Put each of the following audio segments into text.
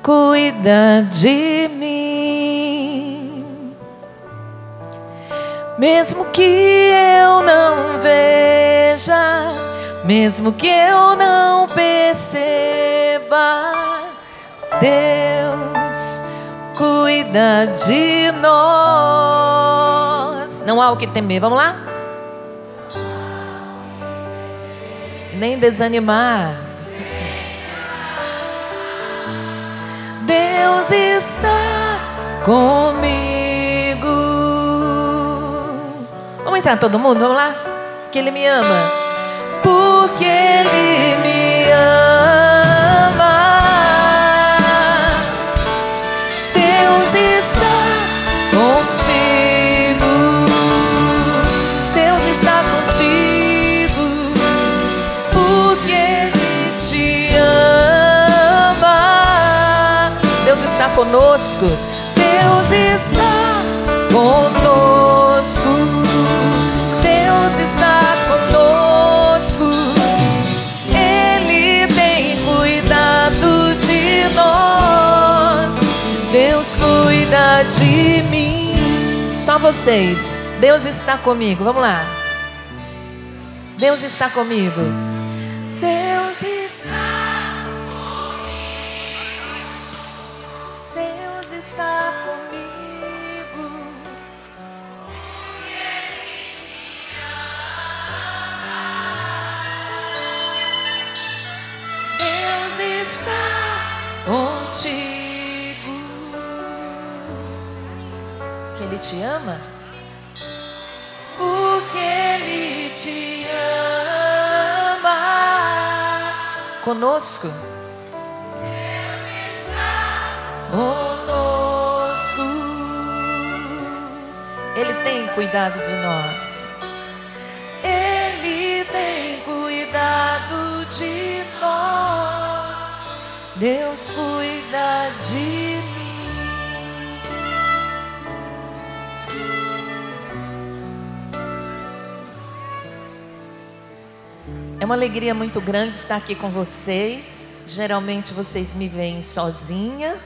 cuida de mim. Mesmo que eu não veja, mesmo que eu não perceba, Deus cuida de nós. Não há o que temer, vamos lá? Nem desanimar. Deus está comigo. Vamos entrar todo mundo, vamos lá? Que Ele me ama. Porque Ele me ama. Deus está contigo. Deus está contigo. Porque Ele te ama. Deus está conosco. Deus está conosco. Deus está conosco. Ele tem cuidado de nós. Deus cuida de mim. Só vocês. Deus está comigo. Vamos lá. Deus está comigo. Deus está comigo. Deus está comigo. Deus está contigo. Que Ele te ama? Porque Ele te ama. Conosco. Deus está conosco. Ele tem cuidado de nós. Ele tem cuidado de nós. Deus cuida de mim. É uma alegria muito grande estar aqui com vocês. Geralmente vocês me veem sozinha,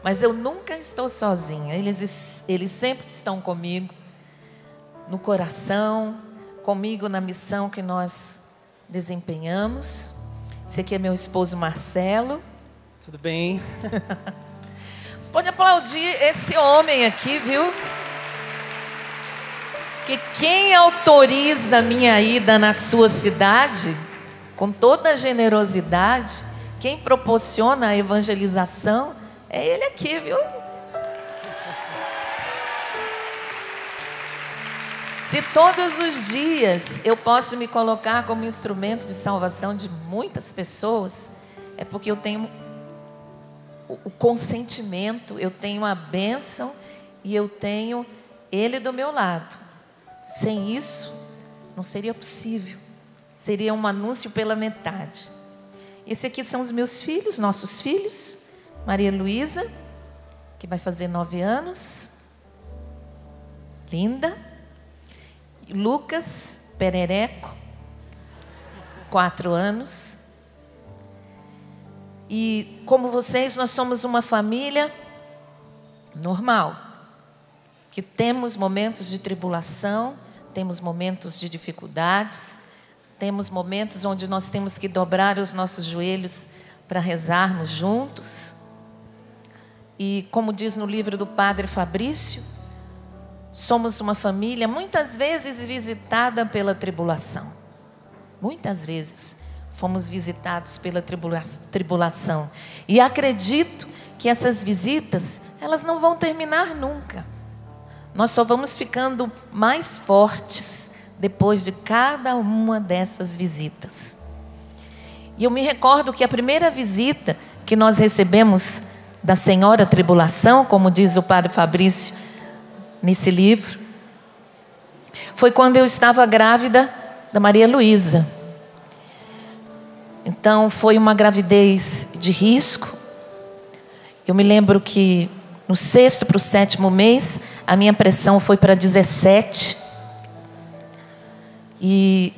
mas eu nunca estou sozinha. Eles sempre estão comigo, no coração, comigo na missão que nós desempenhamos. Esse aqui é meu esposo Marcelo. Tudo bem? Você pode aplaudir esse homem aqui, viu? Que quem autoriza a minha ida na sua cidade, com toda a generosidade, quem proporciona a evangelização, é ele aqui, viu? Se todos os dias eu posso me colocar como instrumento de salvação de muitas pessoas, é porque eu tenho o consentimento, eu tenho a bênção e eu tenho Ele do meu lado. Sem isso, não seria possível. Seria um anúncio pela metade. Esse aqui são os meus filhos, nossos filhos. Maria Luísa, que vai fazer 9 anos. Linda. Lucas Perereco, 4 anos. E como vocês, nós somos uma família normal. Que temos momentos de tribulação, temos momentos de dificuldades, temos momentos onde nós temos que dobrar os nossos joelhos para rezarmos juntos. E como diz no livro do Padre Fabrício, somos uma família muitas vezes visitada pela tribulação. Muitas vezes fomos visitados pela tribulação. E acredito que essas visitas, elas não vão terminar nunca. Nós só vamos ficando mais fortes depois de cada uma dessas visitas. E eu me recordo que a primeira visita que nós recebemos da Senhora Tribulação, como diz o Padre Fabrício nesse livro, foi quando eu estava grávida da Maria Luísa. Então foi uma gravidez de risco. Eu me lembro que no 6º para o 7º mês, a minha pressão foi para 17. E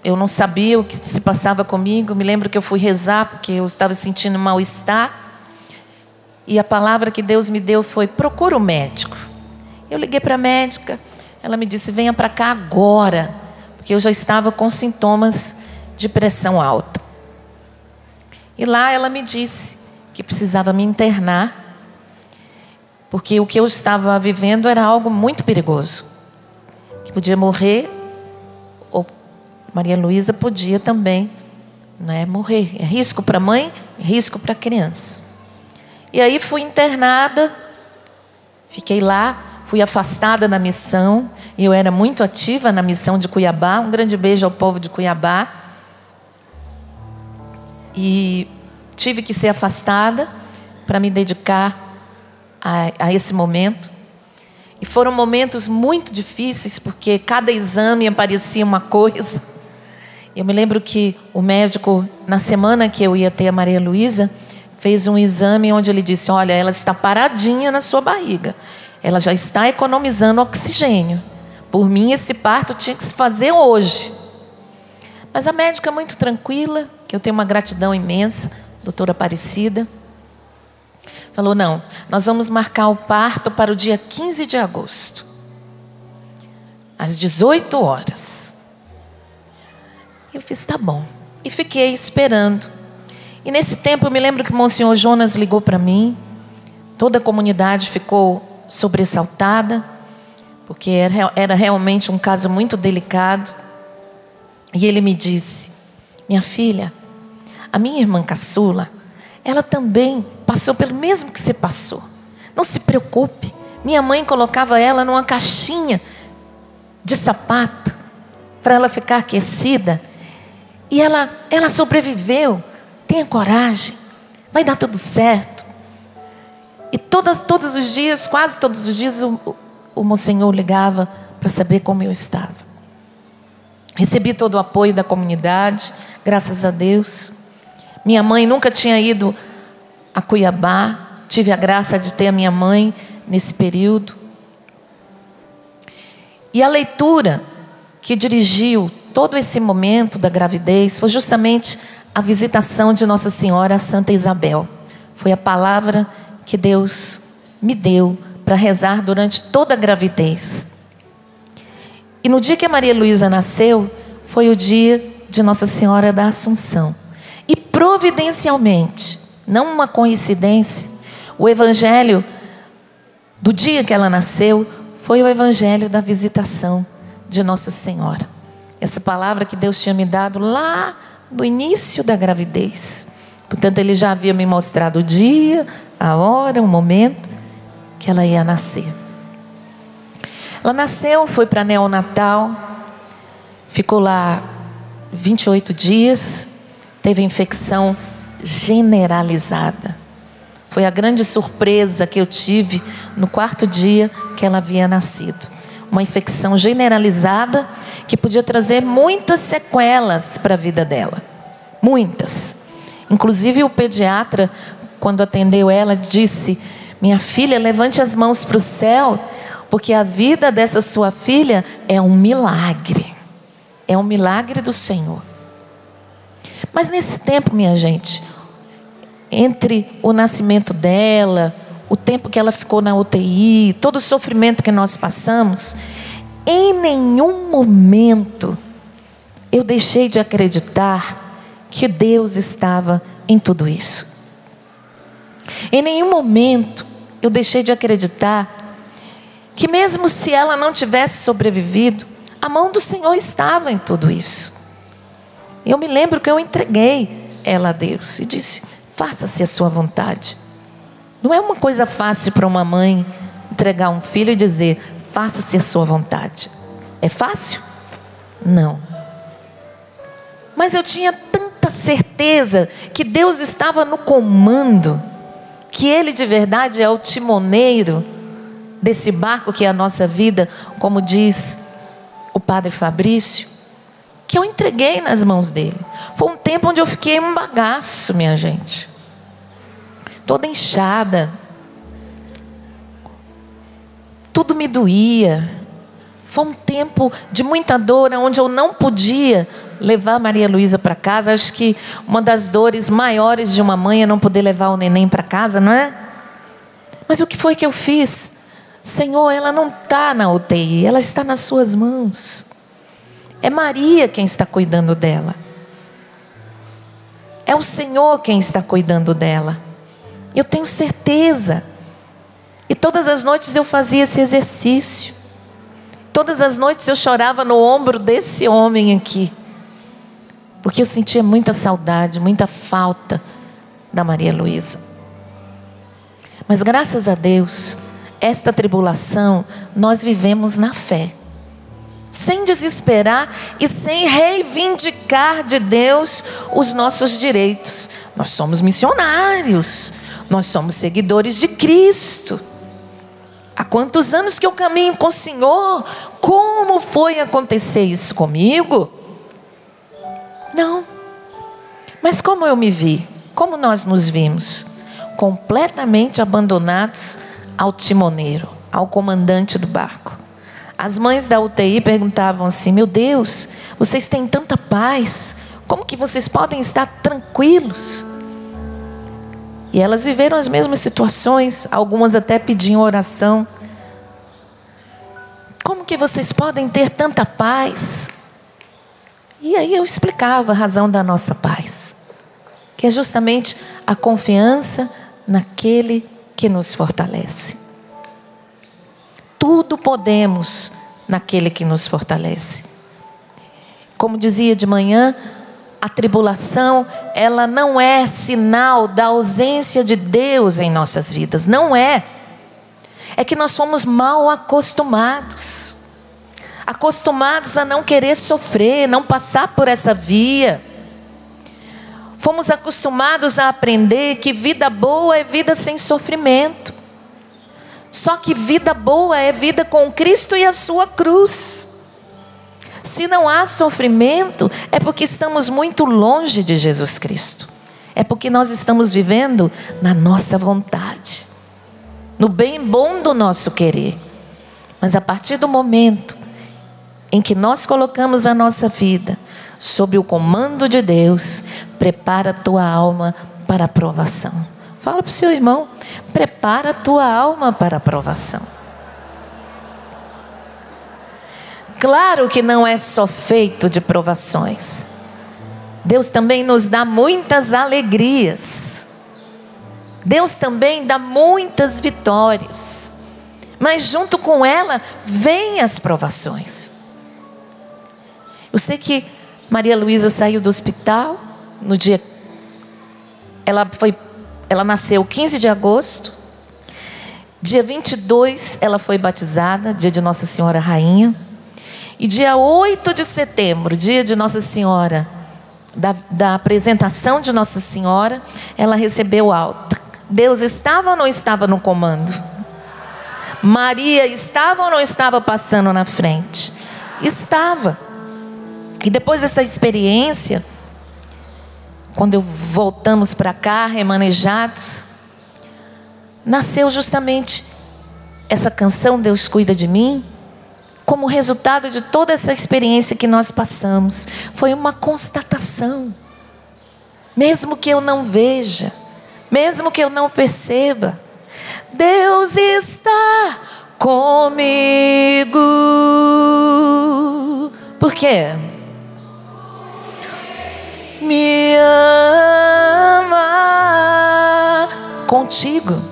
eu não sabia o que se passava comigo. Me lembro que eu fui rezar porque eu estava sentindo mal-estar. E a palavra que Deus me deu foi: procura o médico. Eu liguei para a médica, ela me disse: venha para cá agora, porque eu já estava com sintomas de pressão alta. E lá ela me disse que precisava me internar, porque o que eu estava vivendo era algo muito perigoso, que podia morrer, ou Maria Luísa podia também, né, morrer. É risco para a mãe, é risco para a criança. E aí fui internada, fiquei lá, fui afastada da missão. E eu era muito ativa na missão de Cuiabá. Um grande beijo ao povo de Cuiabá. E tive que ser afastada para me dedicar a esse momento. E foram momentos muito difíceis, porque cada exame aparecia uma coisa. Eu me lembro que o médico, na semana que eu ia ter a Maria Luísa, fez um exame onde ele disse: olha, ela está paradinha na sua barriga. Ela já está economizando oxigênio. Por mim, esse parto tinha que se fazer hoje. Mas a médica, muito tranquila, que eu tenho uma gratidão imensa, doutora Aparecida, falou: não, nós vamos marcar o parto para o dia 15 de agosto, às 18 horas. Eu fiz: tá bom. E fiquei esperando. E nesse tempo eu me lembro que o Monsenhor Jonas ligou para mim. Toda a comunidade ficou sobressaltada, porque era realmente um caso muito delicado. E ele me disse: minha filha, a minha irmã caçula, ela também passou pelo mesmo que você passou. Não se preocupe. Minha mãe colocava ela numa caixinha de sapato para ela ficar aquecida. E ela sobreviveu. Tenha coragem, vai dar tudo certo. E todos os dias, quase todos os dias, o Monsenhor ligava para saber como eu estava. Recebi todo o apoio da comunidade, graças a Deus. Minha mãe nunca tinha ido a Cuiabá. Tive a graça de ter a minha mãe nesse período. E a leitura que dirigiu todo esse momento da gravidez foi justamente a visitação de Nossa Senhora a Santa Isabel. Foi a palavra que Deus me deu para rezar durante toda a gravidez. E no dia que a Maria Luísa nasceu, foi o dia de Nossa Senhora da Assunção. E providencialmente, não uma coincidência, o evangelho do dia que ela nasceu foi o evangelho da visitação de Nossa Senhora. Essa palavra que Deus tinha me dado lá no início da gravidez. Portanto, ele já havia me mostrado o dia, a hora, o momento que ela ia nascer. Ela nasceu, foi para neonatal, ficou lá 28 dias, teve infecção generalizada. Foi a grande surpresa que eu tive no 4º dia que ela havia nascido. Uma infecção generalizada que podia trazer muitas sequelas para a vida dela. Muitas. Inclusive o pediatra, quando atendeu ela, disse: minha filha, levante as mãos para o céu, porque a vida dessa sua filha é um milagre. É um milagre do Senhor. Mas nesse tempo, minha gente, entre o nascimento dela, o tempo que ela ficou na UTI, todo o sofrimento que nós passamos, em nenhum momento eu deixei de acreditar que Deus estava em tudo isso. Em nenhum momento eu deixei de acreditar que mesmo se ela não tivesse sobrevivido, a mão do Senhor estava em tudo isso. Eu me lembro que eu entreguei ela a Deus e disse: faça-se a sua vontade. Não é uma coisa fácil para uma mãe entregar um filho e dizer: faça-se a sua vontade. É fácil? Não. Mas eu tinha tanta certeza que Deus estava no comando, que Ele de verdade é o timoneiro desse barco que é a nossa vida, como diz o Padre Fabrício, que eu entreguei nas mãos dele. Foi um tempo onde eu fiquei um bagaço, minha gente, toda inchada, tudo me doía. Foi um tempo de muita dor, onde eu não podia levar Maria Luísa para casa. Acho que uma das dores maiores de uma mãe é não poder levar o neném para casa, não é? Mas o que foi que eu fiz? Senhor, ela não está na UTI, ela está nas suas mãos. É Maria quem está cuidando dela. É o Senhor quem está cuidando dela. Eu tenho certeza. E todas as noites eu fazia esse exercício. Todas as noites eu chorava no ombro desse homem aqui. Porque eu sentia muita saudade, muita falta da Maria Luísa. Mas graças a Deus, esta tribulação nós vivemos na fé. Sem desesperar e sem reivindicar de Deus os nossos direitos. Nós somos missionários, nós somos seguidores de Cristo. Há quantos anos que eu caminho com o Senhor? Como foi acontecer isso comigo? Não. Mas como eu me vi? Como nós nos vimos? Completamente abandonados ao timoneiro, ao comandante do barco. As mães da UTI perguntavam assim: meu Deus, vocês têm tanta paz, como que vocês podem estar tranquilos? E elas viveram as mesmas situações, algumas até pediam oração. Como que vocês podem ter tanta paz? E aí eu explicava a razão da nossa paz, que é justamente a confiança naquele que nos fortalece. Tudo podemos naquele que nos fortalece. Como dizia de manhã, a tribulação, ela não é sinal da ausência de Deus em nossas vidas. Não é. É que nós fomos mal acostumados. Acostumados a não querer sofrer, não passar por essa via. Fomos acostumados a aprender que vida boa é vida sem sofrimento. Só que vida boa é vida com Cristo e a sua cruz. Se não há sofrimento, é porque estamos muito longe de Jesus Cristo. É porque nós estamos vivendo na nossa vontade, no bem bom do nosso querer. Mas a partir do momento em que nós colocamos a nossa vida sob o comando de Deus, prepara a tua alma para a provação. Fala para o seu irmão: prepara a tua alma para a provação. Claro que não é só feito de provações. Deus também nos dá muitas alegrias. Deus também dá muitas vitórias. Mas junto com ela, vêm as provações. Eu sei que Maria Luísa saiu do hospital no dia... Ela nasceu 15 de agosto. Dia 22 ela foi batizada, dia de Nossa Senhora Rainha. E dia 8 de setembro, dia de Nossa Senhora, da apresentação de Nossa Senhora, ela recebeu alta. Deus estava ou não estava no comando? Maria estava ou não estava passando na frente? Estava. E depois dessa experiência, quando voltamos para cá, remanejados, nasceu justamente essa canção, Deus Cuida de Mim, como resultado de toda essa experiência que nós passamos. Foi uma constatação. Mesmo que eu não veja, mesmo que eu não perceba, Deus está comigo. Por quê? Me ama contigo.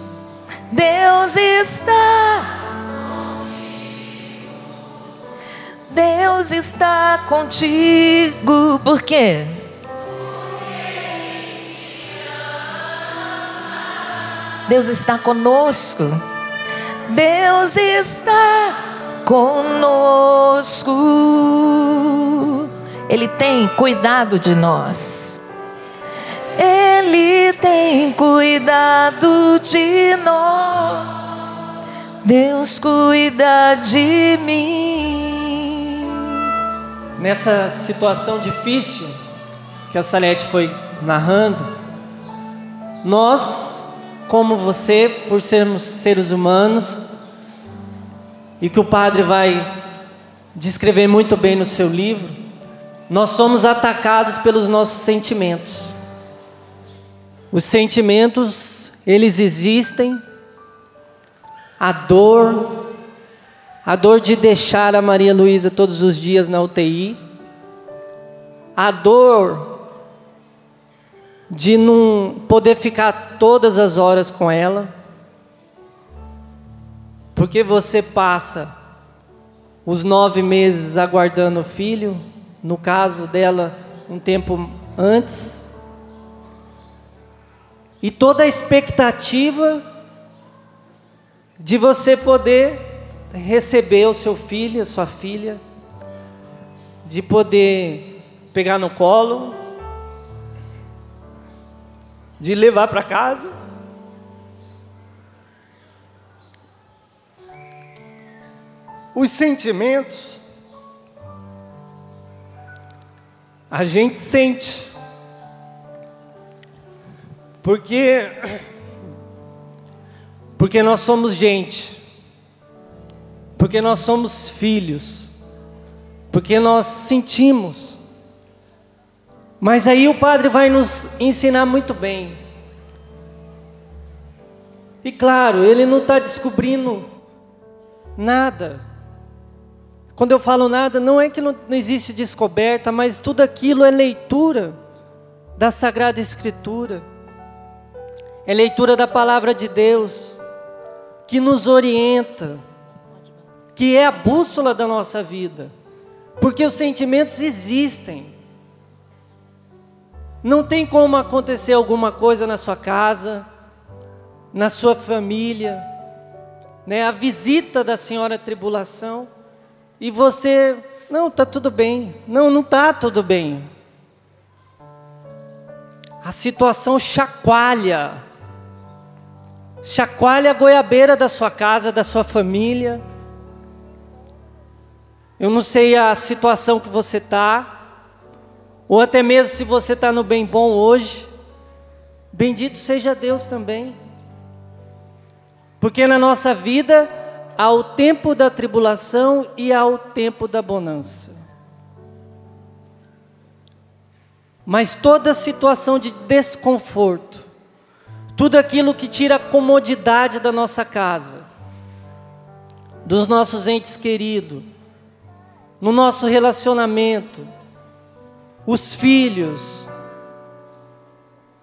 Deus está. Deus está contigo. Por quê? Deus está conosco. Deus está conosco. Ele tem cuidado de nós. Ele tem cuidado de nós. Deus cuida de mim. Nessa situação difícil que a Salete foi narrando, nós, como você, por sermos seres humanos, e que o padre vai descrever muito bem no seu livro, nós somos atacados pelos nossos sentimentos. Os sentimentos, eles existem a dor de deixar a Maria Luísa todos os dias na UTI, a dor de não poder ficar todas as horas com ela, porque você passa os 9 meses aguardando o filho, no caso dela, um tempo antes, e toda a expectativa de você poder receber o seu filho, a sua filha, de poder pegar no colo, de levar para casa. Os sentimentos, a gente sente, porque nós somos gente, porque nós somos filhos, porque nós sentimos. Mas aí o Padre vai nos ensinar muito bem. E claro, ele não está descobrindo nada. Quando eu falo nada, não é que não existe descoberta, mas tudo aquilo é leitura da Sagrada Escritura. É leitura da Palavra de Deus, que nos orienta, que é a bússola da nossa vida. Porque os sentimentos existem. Não tem como acontecer alguma coisa na sua casa, na sua família, né? A visita da Senhora Tribulação, e você, não, está tudo bem. Não está tudo bem. A situação chacoalha a goiabeira da sua casa, da sua família. Eu não sei a situação que você está, ou até mesmo se você está no bem bom hoje. Bendito seja Deus também. Porque na nossa vida há o tempo da tribulação e há o tempo da bonança. Mas toda situação de desconforto, tudo aquilo que tira a comodidade da nossa casa, dos nossos entes queridos, no nosso relacionamento, os filhos,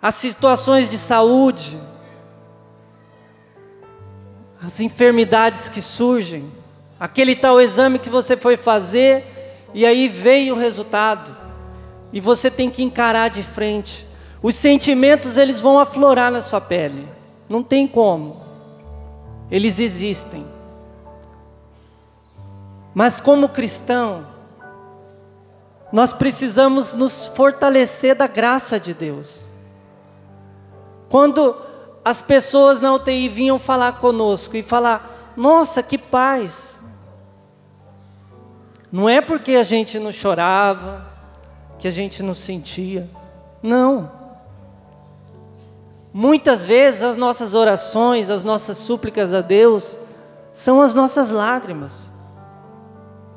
as situações de saúde, as enfermidades que surgem, aquele tal exame que você foi fazer e aí veio o resultado e você tem que encarar de frente. Os sentimentos, eles vão aflorar na sua pele, não tem como, eles existem. Mas como cristão, nós precisamos nos fortalecer da graça de Deus. Quando as pessoas na UTI vinham falar conosco e falar, nossa, que paz. Não é porque a gente não chorava, que a gente não sentia. Não. Muitas vezes as nossas orações, as nossas súplicas a Deus, são as nossas lágrimas.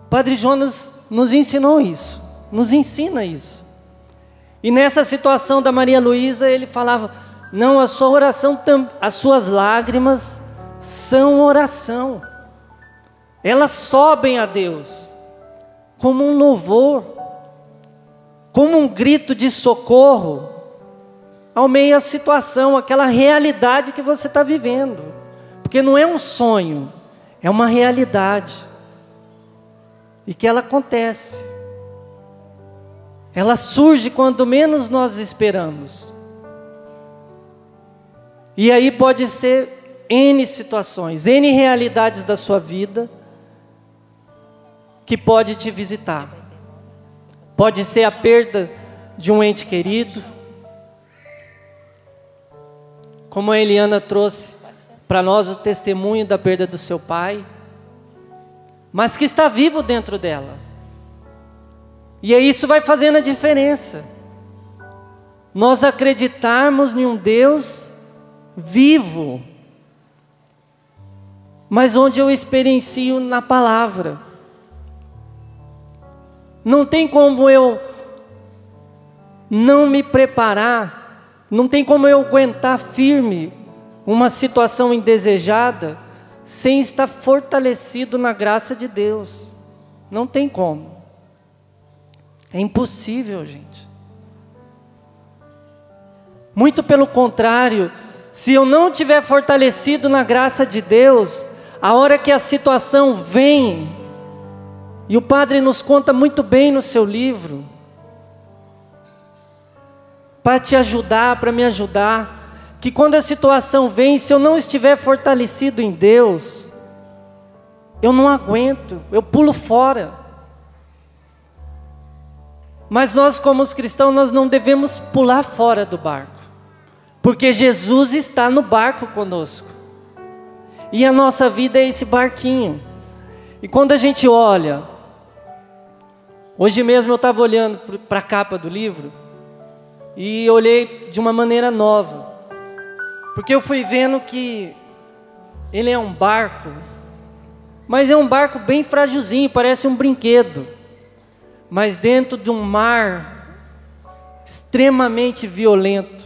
Padre Jonas nos ensinou isso, nos ensina isso. E nessa situação da Maria Luísa, ele falava, não, a sua oração, as suas lágrimas são oração. Elas sobem a Deus como um louvor, como um grito de socorro ao meio da situação, aquela realidade que você está vivendo. Porque não é um sonho, é uma realidade. E que ela acontece. Ela surge quando menos nós esperamos. E aí pode ser N situações, N realidades da sua vida que pode te visitar. Pode ser a perda de um ente querido, como a Eliana trouxe para nós o testemunho da perda do seu pai, mas que está vivo dentro dela. E aí isso vai fazendo a diferença. Nós acreditarmos em um Deus vivo, mas onde eu experiencio na palavra. Não tem como eu não me preparar, não tem como eu aguentar firme uma situação indesejada, sem estar fortalecido na graça de Deus. Não tem como. É impossível, gente. Muito pelo contrário, se eu não tiver fortalecido na graça de Deus, a hora que a situação vem, e o Padre nos conta muito bem no seu livro, para te ajudar, para me ajudar, que quando a situação vem, se eu não estiver fortalecido em Deus, eu não aguento, eu pulo fora. Mas nós, como os cristãos, nós não devemos pular fora do barco, porque Jesus está no barco conosco, e a nossa vida é esse barquinho. E quando a gente olha, hoje mesmo eu estava olhando para a capa do livro, e olhei de uma maneira nova, porque eu fui vendo que ele é um barco, mas é um barco bem frágilzinho, parece um brinquedo, mas dentro de um mar extremamente violento,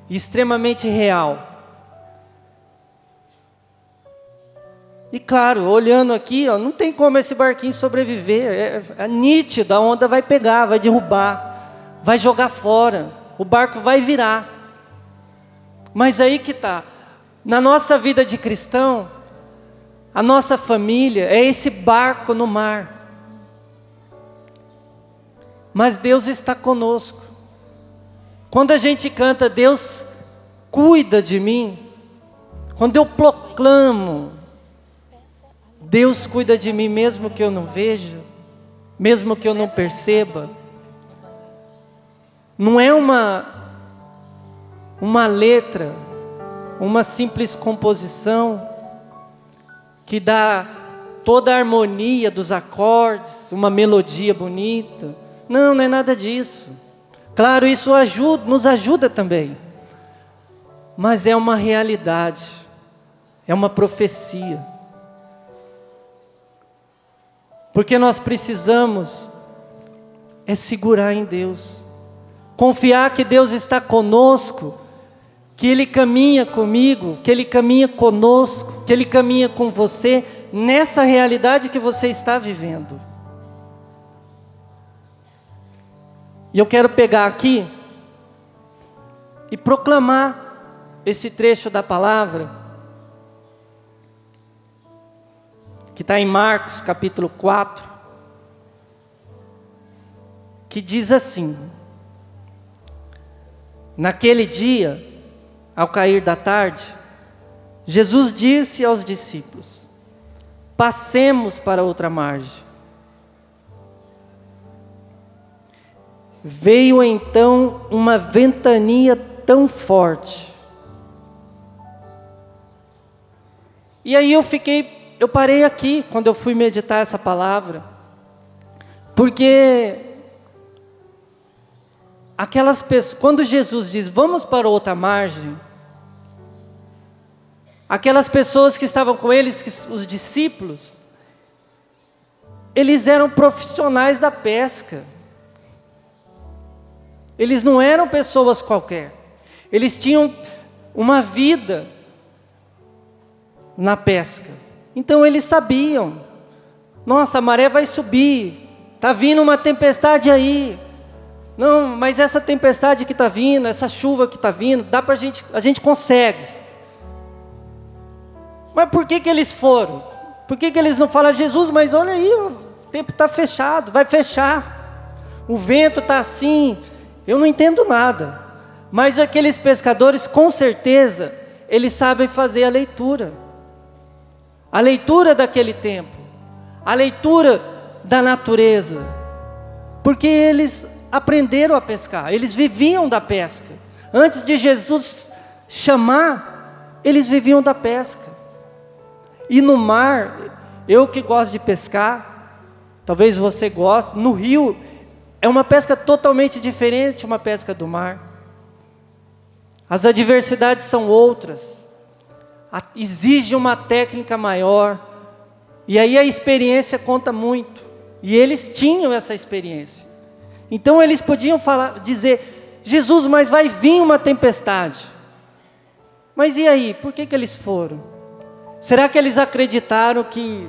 extremamente real. E claro, olhando aqui, ó, não tem como esse barquinho sobreviver, é nítido, a onda vai pegar, vai derrubar, vai jogar fora, o barco vai virar. Mas aí que está, na nossa vida de cristão, a nossa família é esse barco no mar. Mas Deus está conosco. Quando a gente canta, Deus cuida de mim, quando eu proclamo, Deus cuida de mim mesmo que eu não veja, mesmo que eu não perceba, não é uma letra, uma simples composição que dá toda a harmonia dos acordes, uma melodia bonita. Não, não é nada disso. Claro, isso nos ajuda também, mas é uma realidade, é uma profecia, porque nós precisamos segurar em Deus, confiar que Deus está conosco, que Ele caminha comigo, que Ele caminha conosco, que Ele caminha com você, nessa realidade que você está vivendo. E eu quero pegar aqui e proclamar esse trecho da palavra, que está em Marcos capítulo 4, que diz assim: naquele dia, ao cair da tarde, Jesus disse aos discípulos: passemos para outra margem. Veio então uma ventania tão forte. E aí eu parei aqui quando eu fui meditar essa palavra, porque aquelas pessoas, quando Jesus diz vamos para outra margem, aquelas pessoas que estavam com eles, os discípulos, eles eram profissionais da pesca. Eles não eram pessoas qualquer. Eles tinham uma vida na pesca. Então eles sabiam: nossa, a maré vai subir, está vindo uma tempestade aí. Não, mas essa tempestade que está vindo, essa chuva que está vindo, dá para a gente consegue. Mas por que eles foram? Por que eles não falam: Jesus, mas olha aí, o tempo está fechado, vai fechar, o vento está assim, eu não entendo nada. Mas aqueles pescadores, com certeza, eles sabem fazer a leitura daquele tempo, a leitura da natureza, porque eles aprenderam a pescar, eles viviam da pesca. Antes de Jesus chamar, eles viviam da pesca. E no mar, eu que gosto de pescar, talvez você goste, no rio, é uma pesca totalmente diferente de uma pesca do mar. As adversidades são outras, exige uma técnica maior, e aí a experiência conta muito, e eles tinham essa experiência. Então eles podiam dizer: Jesus, mas vai vir uma tempestade. Mas e aí, por que eles foram? Será que eles acreditaram que,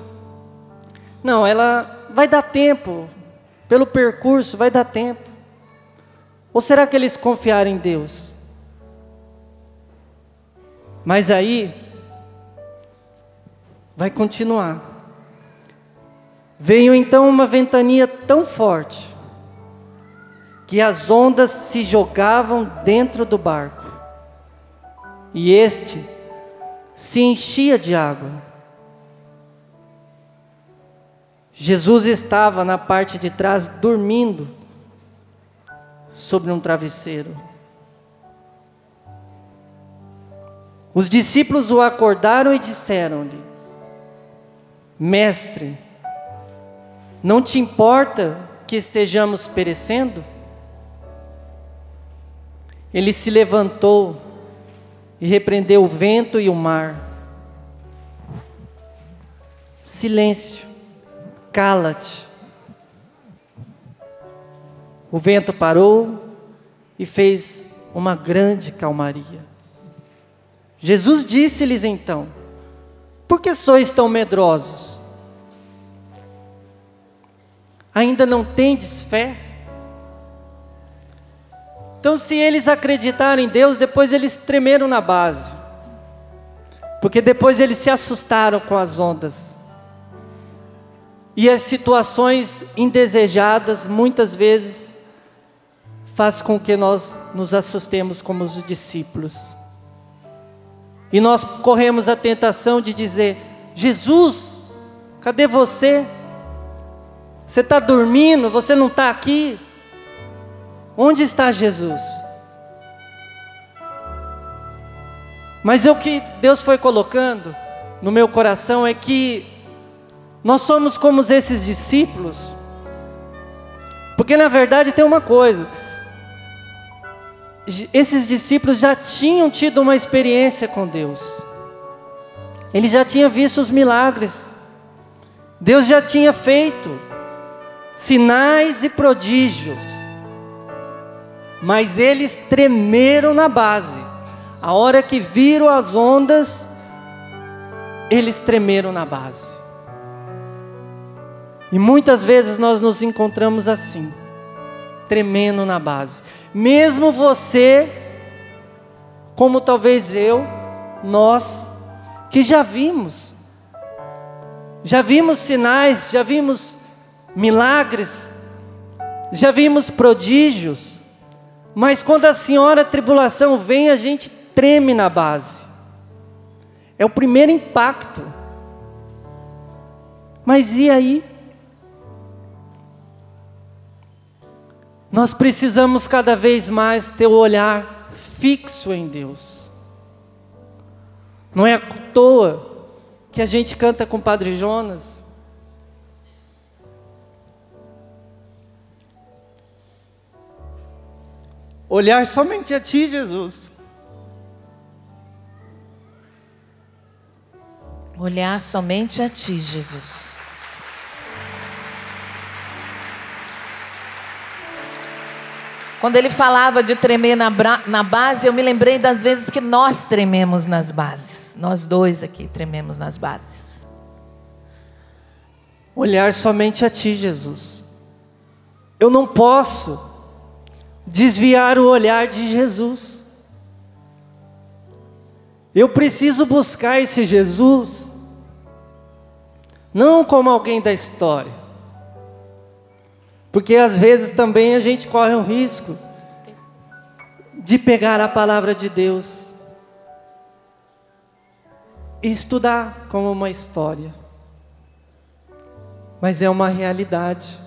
não, ela vai dar tempo, pelo percurso vai dar tempo? Ou será que eles confiaram em Deus? Mas aí, vai continuar. Veio então uma ventania tão forte, que as ondas se jogavam dentro do barco, e este se enchia de água. Jesus estava na parte de trás, dormindo, sobre um travesseiro. Os discípulos o acordaram e disseram-lhe: Mestre, não te importa que estejamos perecendo? Ele se levantou e repreendeu o vento e o mar. Silêncio, cala-te. O vento parou e fez uma grande calmaria. Jesus disse-lhes então: Por que sois tão medrosos? Ainda não tendes fé? Então, se eles acreditaram em Deus, depois eles tremeram na base, porque depois eles se assustaram com as ondas. E as situações indesejadas, muitas vezes, faz com que nós nos assustemos como os discípulos. E nós corremos a tentação de dizer: Jesus, cadê você? Você está dormindo? Você não está aqui? Onde está Jesus? Mas o que Deus foi colocando no meu coração é que nós somos como esses discípulos, porque na verdade tem uma coisa: esses discípulos já tinham tido uma experiência com Deus, eles já tinham visto os milagres, Deus já tinha feito sinais e prodígios, mas eles tremeram na base. A hora que viram as ondas, eles tremeram na base. E muitas vezes nós nos encontramos assim, tremendo na base. Mesmo você, como talvez eu, nós, que já vimos sinais, já vimos milagres, já vimos prodígios, mas quando a senhora tribulação vem, a gente treme na base. É o primeiro impacto. Mas e aí? Nós precisamos cada vez mais ter o olhar fixo em Deus. Não é à toa que a gente canta com o Padre Jonas: olhar somente a Ti, Jesus. Olhar somente a Ti, Jesus. Quando ele falava de tremer na base, eu me lembrei das vezes que nós trememos nas bases. Nós dois aqui trememos nas bases. Olhar somente a Ti, Jesus. Eu não posso desviar o olhar de Jesus. Eu preciso buscar esse Jesus, não como alguém da história, porque às vezes também a gente corre um risco de pegar a palavra de Deus e estudar como uma história, mas é uma realidade,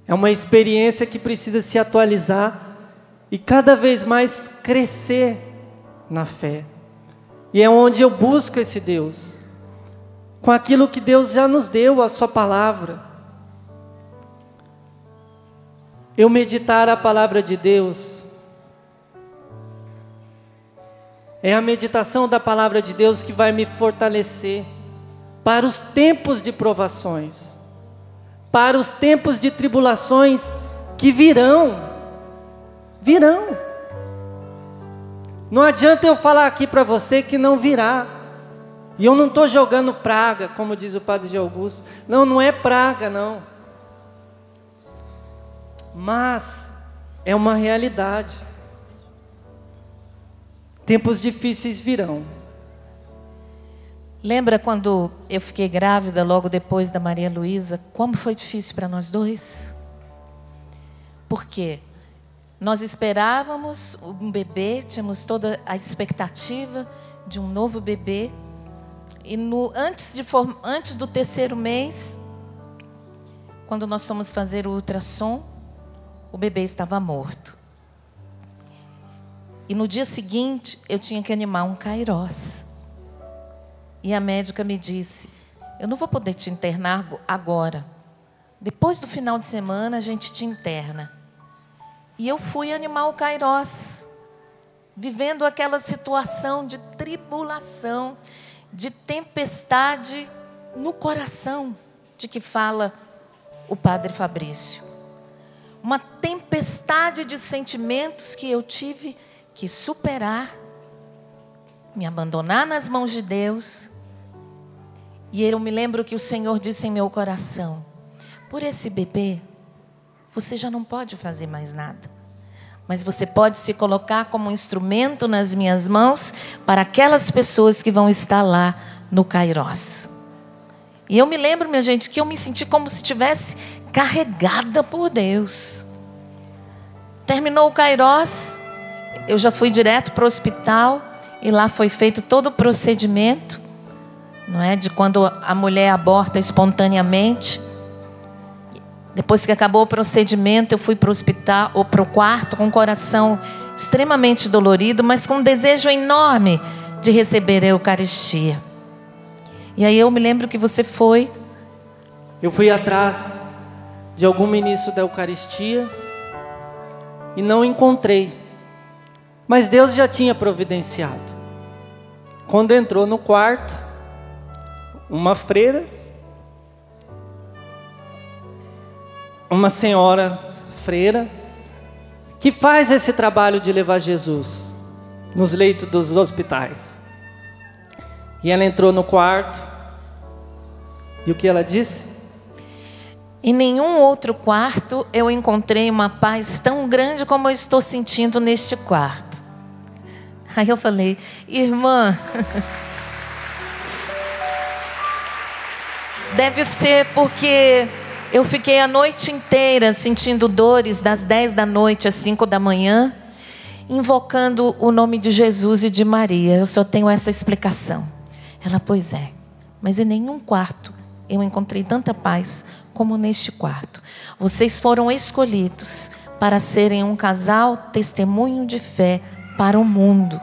é uma experiência que precisa se atualizar e cada vez mais crescer na fé. E é onde eu busco esse Deus, com aquilo que Deus já nos deu, a sua palavra. Eu meditar a palavra de Deus, é a meditação da palavra de Deus que vai me fortalecer para os tempos de provações, para os tempos de tribulações que virão. Não adianta eu falar aqui para você que não virá. E eu não estou jogando praga, como diz o padre de Augusto. Não, não é praga, não. Mas é uma realidade. Tempos difíceis virão. Lembra quando eu fiquei grávida logo depois da Maria Luísa? Como foi difícil para nós dois? Por quê? Nós esperávamos um bebê, tínhamos toda a expectativa de um novo bebê. E antes do terceiro mês, quando nós fomos fazer o ultrassom, o bebê estava morto. E no dia seguinte, eu tinha que animar um kairós. E a médica me disse, eu não vou poder te internar agora. Depois do final de semana, a gente te interna. E eu fui animar o kairós, vivendo aquela situação de tribulação, de tempestade no coração, de que fala o Padre Fabrício. Uma tempestade de sentimentos que eu tive que superar, me abandonar nas mãos de Deus. E eu me lembro que o Senhor disse em meu coração, por esse bebê, você já não pode fazer mais nada. Mas você pode se colocar como um instrumento nas minhas mãos para aquelas pessoas que vão estar lá no kairós. E eu me lembro, minha gente, que eu me senti como se estivesse carregada por Deus. Terminou o kairós, eu já fui direto para o hospital e lá foi feito todo o procedimento, não é? De quando a mulher aborta espontaneamente. Depois que acabou o procedimento, eu fui para o hospital, ou para o quarto, com o coração extremamente dolorido, mas com um desejo enorme de receber a Eucaristia. E aí eu me lembro que você foi. Eu fui atrás de algum ministro da Eucaristia e não encontrei. Mas Deus já tinha providenciado. Quando entrou no quarto, uma freira, uma senhora freira, que faz esse trabalho de levar Jesus nos leitos dos hospitais. E ela entrou no quarto, e o que ela disse? Em nenhum outro quarto eu encontrei uma paz tão grande como eu estou sentindo neste quarto. Aí eu falei, irmã, deve ser porque eu fiquei a noite inteira sentindo dores das 10 da noite às 5 da manhã, invocando o nome de Jesus e de Maria. Eu só tenho essa explicação. Ela, pois é, mas em nenhum quarto eu encontrei tanta paz como neste quarto. Vocês foram escolhidos para serem um casal testemunho de fé para o mundo.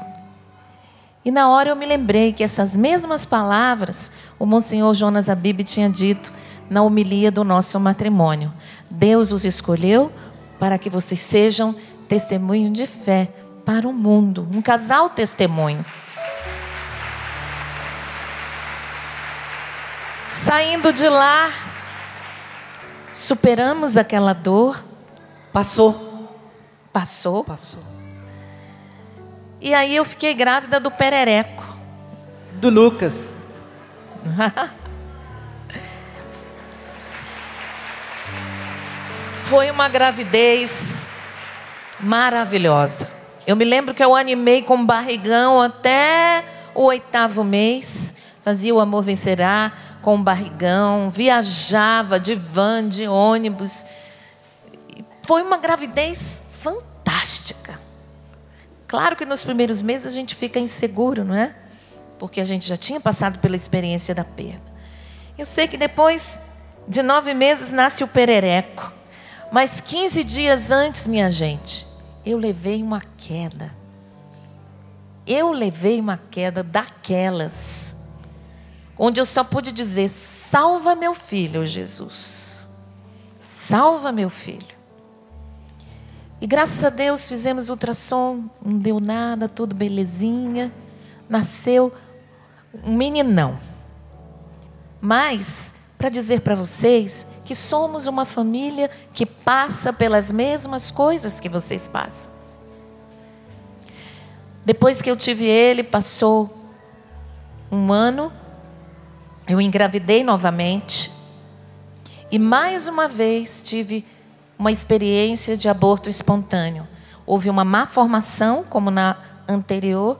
E na hora eu me lembrei que essas mesmas palavras o Monsenhor Jonas Abib tinha dito na homilia do nosso matrimônio. Deus os escolheu para que vocês sejam testemunho de fé para o mundo. Um casal testemunho. Saindo de lá, superamos aquela dor. Passou. Passou. E aí eu fiquei grávida do perereco. Do Lucas. Foi uma gravidez maravilhosa. Eu me lembro que eu animei com barrigão até o 8º mês. Fazia o Amor Vencerá com barrigão. Viajava de van, de ônibus. Foi uma gravidez fantástica. Claro que nos primeiros meses a gente fica inseguro, não é? Porque a gente já tinha passado pela experiência da perda. Eu sei que depois de 9 meses nasce o perereco. Mas 15 dias antes, minha gente, eu levei uma queda. Eu levei uma queda daquelas, onde eu só pude dizer, salva meu filho, Jesus. Salva meu filho. E graças a Deus fizemos ultrassom, não deu nada, tudo belezinha. Nasceu um meninão. Mas, para dizer para vocês que somos uma família que passa pelas mesmas coisas que vocês passam. Depois que eu tive ele, passou 1 ano eu engravidei novamente. E mais uma vez tive uma experiência de aborto espontâneo. Houve uma má formação, como na anterior.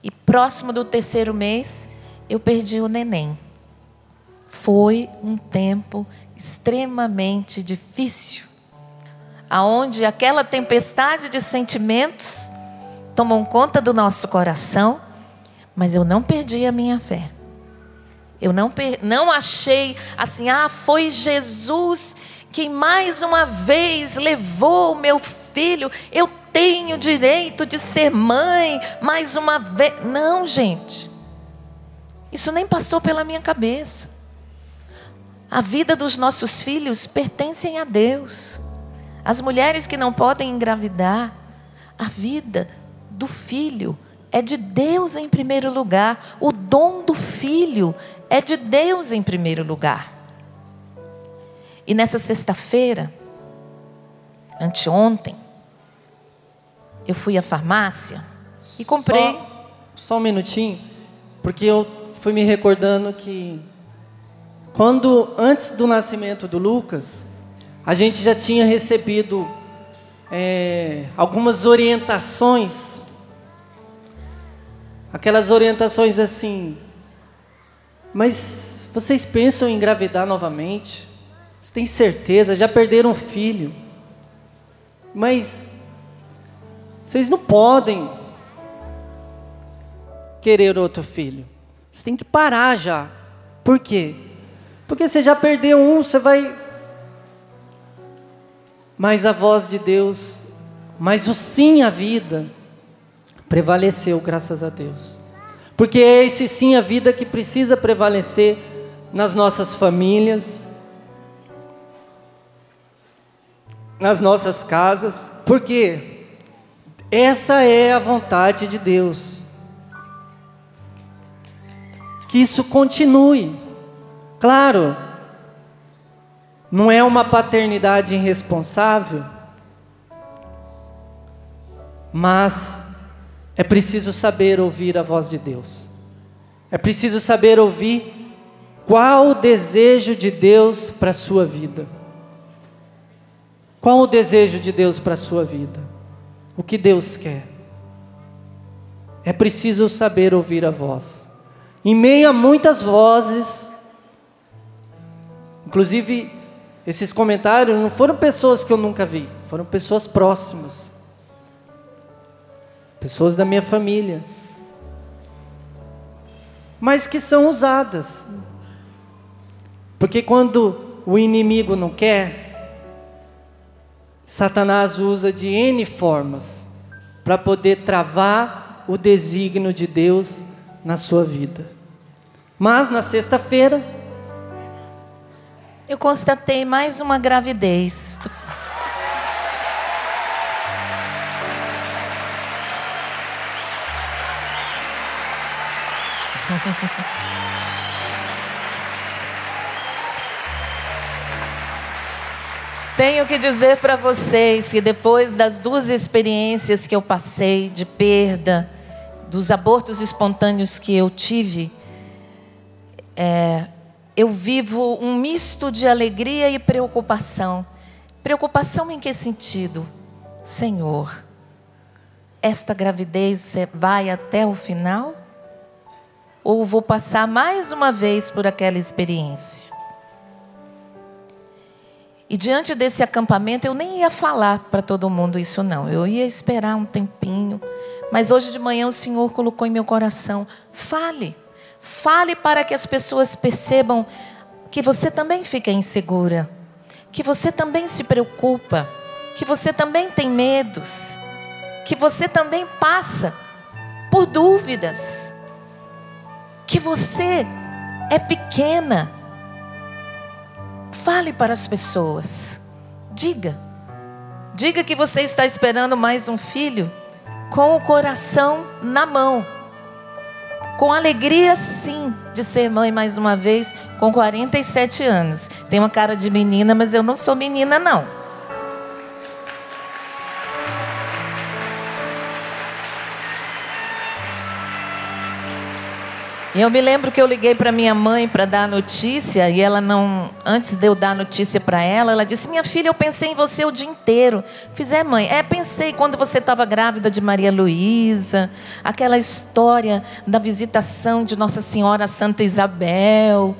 E próximo do 3º mês, eu perdi o neném. Foi um tempo extremamente difícil, aonde aquela tempestade de sentimentos tomou conta do nosso coração, mas eu não perdi a minha fé. Eu não achei assim, foi Jesus que mais uma vez levou o meu filho, eu tenho direito de ser mãe mais uma vez. Não, gente. Isso nem passou pela minha cabeça. A vida dos nossos filhos pertencem a Deus. As mulheres que não podem engravidar, a vida do filho é de Deus em primeiro lugar. O dom do filho é de Deus em primeiro lugar. E nessa sexta-feira, anteontem, eu fui à farmácia e comprei. Só um minutinho, porque eu fui me recordando que antes do nascimento do Lucas, a gente já tinha recebido algumas orientações. Aquelas orientações assim: mas vocês pensam em engravidar novamente? Vocês têm certeza? Já perderam um filho? Mas vocês não podem querer outro filho. Você tem que parar já. Por quê? Porque você já perdeu um, você vai... Mas a voz de Deus, mas o sim à vida, prevaleceu, graças a Deus. Porque é esse sim à vida que precisa prevalecer nas nossas famílias, nas nossas casas. Porque essa é a vontade de Deus. Que isso continue. Claro, não é uma paternidade irresponsável, mas é preciso saber ouvir a voz de Deus. É preciso saber ouvir qual o desejo de Deus para a sua vida. Qual o desejo de Deus para a sua vida? O que Deus quer? É preciso saber ouvir a voz. Em meio a muitas vozes, inclusive esses comentários não foram pessoas que eu nunca vi, foram pessoas próximas. Pessoas da minha família. Mas que são usadas. Porque quando o inimigo não quer, Satanás usa de N formas para poder travar o desígnio de Deus na sua vida. Mas na sexta-feira, eu constatei mais uma gravidez. Tenho que dizer para vocês que depois das 2 experiências que eu passei de perda, dos abortos espontâneos que eu tive, eu vivo um misto de alegria e preocupação. Preocupação em que sentido? Senhor, esta gravidez vai até o final? Ou vou passar mais uma vez por aquela experiência? E diante desse acampamento, eu nem ia falar para todo mundo isso não. Eu ia esperar um tempinho. Mas hoje de manhã o Senhor colocou em meu coração: fale. Fale para que as pessoas percebam que você também fica insegura. Que você também se preocupa. Que você também tem medos. Que você também passa por dúvidas. Que você é pequena. Fale para as pessoas. Diga que você está esperando mais um filho com o coração na mão. Com alegria, sim, de ser mãe mais uma vez, com 47 anos. Tem uma cara de menina, mas eu não sou menina, não. E eu me lembro que eu liguei para minha mãe para dar a notícia, e ela não, antes de eu dar a notícia para ela, ela disse: minha filha, eu pensei em você o dia inteiro. Fiz: mãe, pensei quando você estava grávida de Maria Luísa, aquela história da visitação de Nossa Senhora Santa Isabel.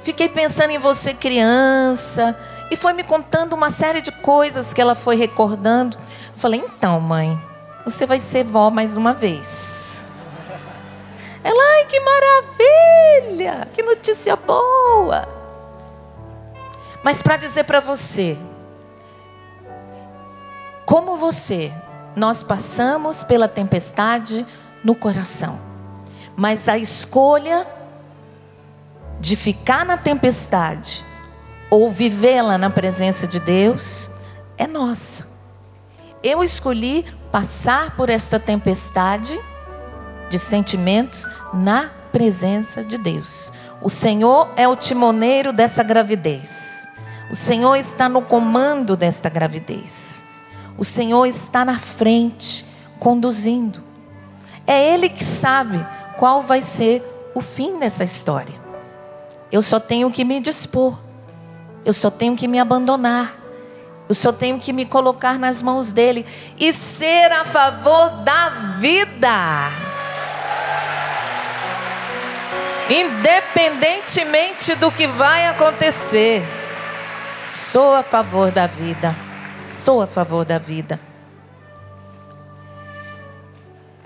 Fiquei pensando em você criança. E foi me contando uma série de coisas que ela foi recordando. Eu falei: então, mãe, você vai ser vó mais uma vez. Ela: ai, que maravilha, que notícia boa. Mas para dizer para você, como você, nós passamos pela tempestade no coração. Mas a escolha de ficar na tempestade ou vivê-la na presença de Deus é nossa. Eu escolhi passar por esta tempestade de sentimentos na presença de Deus. O Senhor é o timoneiro dessa gravidez. O Senhor está no comando desta gravidez. O Senhor está na frente, conduzindo. É Ele que sabe qual vai ser o fim dessa história. Eu só tenho que me dispor. Eu só tenho que me abandonar. Eu só tenho que me colocar nas mãos dEle e ser a favor da vida. Independentemente do que vai acontecer, sou a favor da vida. Sou a favor da vida.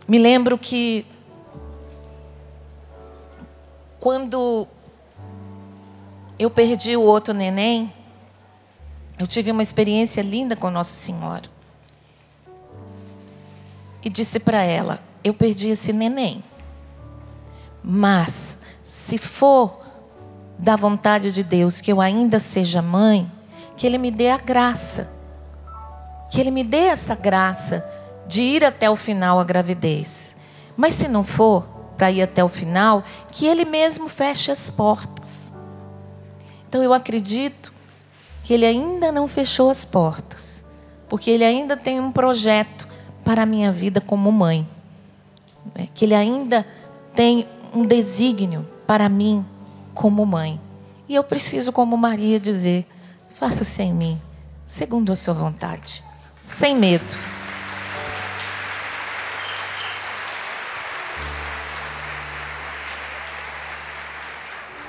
Me lembro que quando eu perdi o outro neném, eu tive uma experiência linda com Nossa Senhora. E disse para ela: eu perdi esse neném, mas se for da vontade de Deus que eu ainda seja mãe, que Ele me dê a graça, que Ele me dê essa graça de ir até o final a gravidez. Mas se não for para ir até o final, que Ele mesmo feche as portas. Então eu acredito que Ele ainda não fechou as portas, porque Ele ainda tem um projeto para a minha vida como mãe, que Ele ainda tem um desígnio para mim como mãe. E eu preciso, como Maria, dizer: faça-se em mim segundo a sua vontade, sem medo.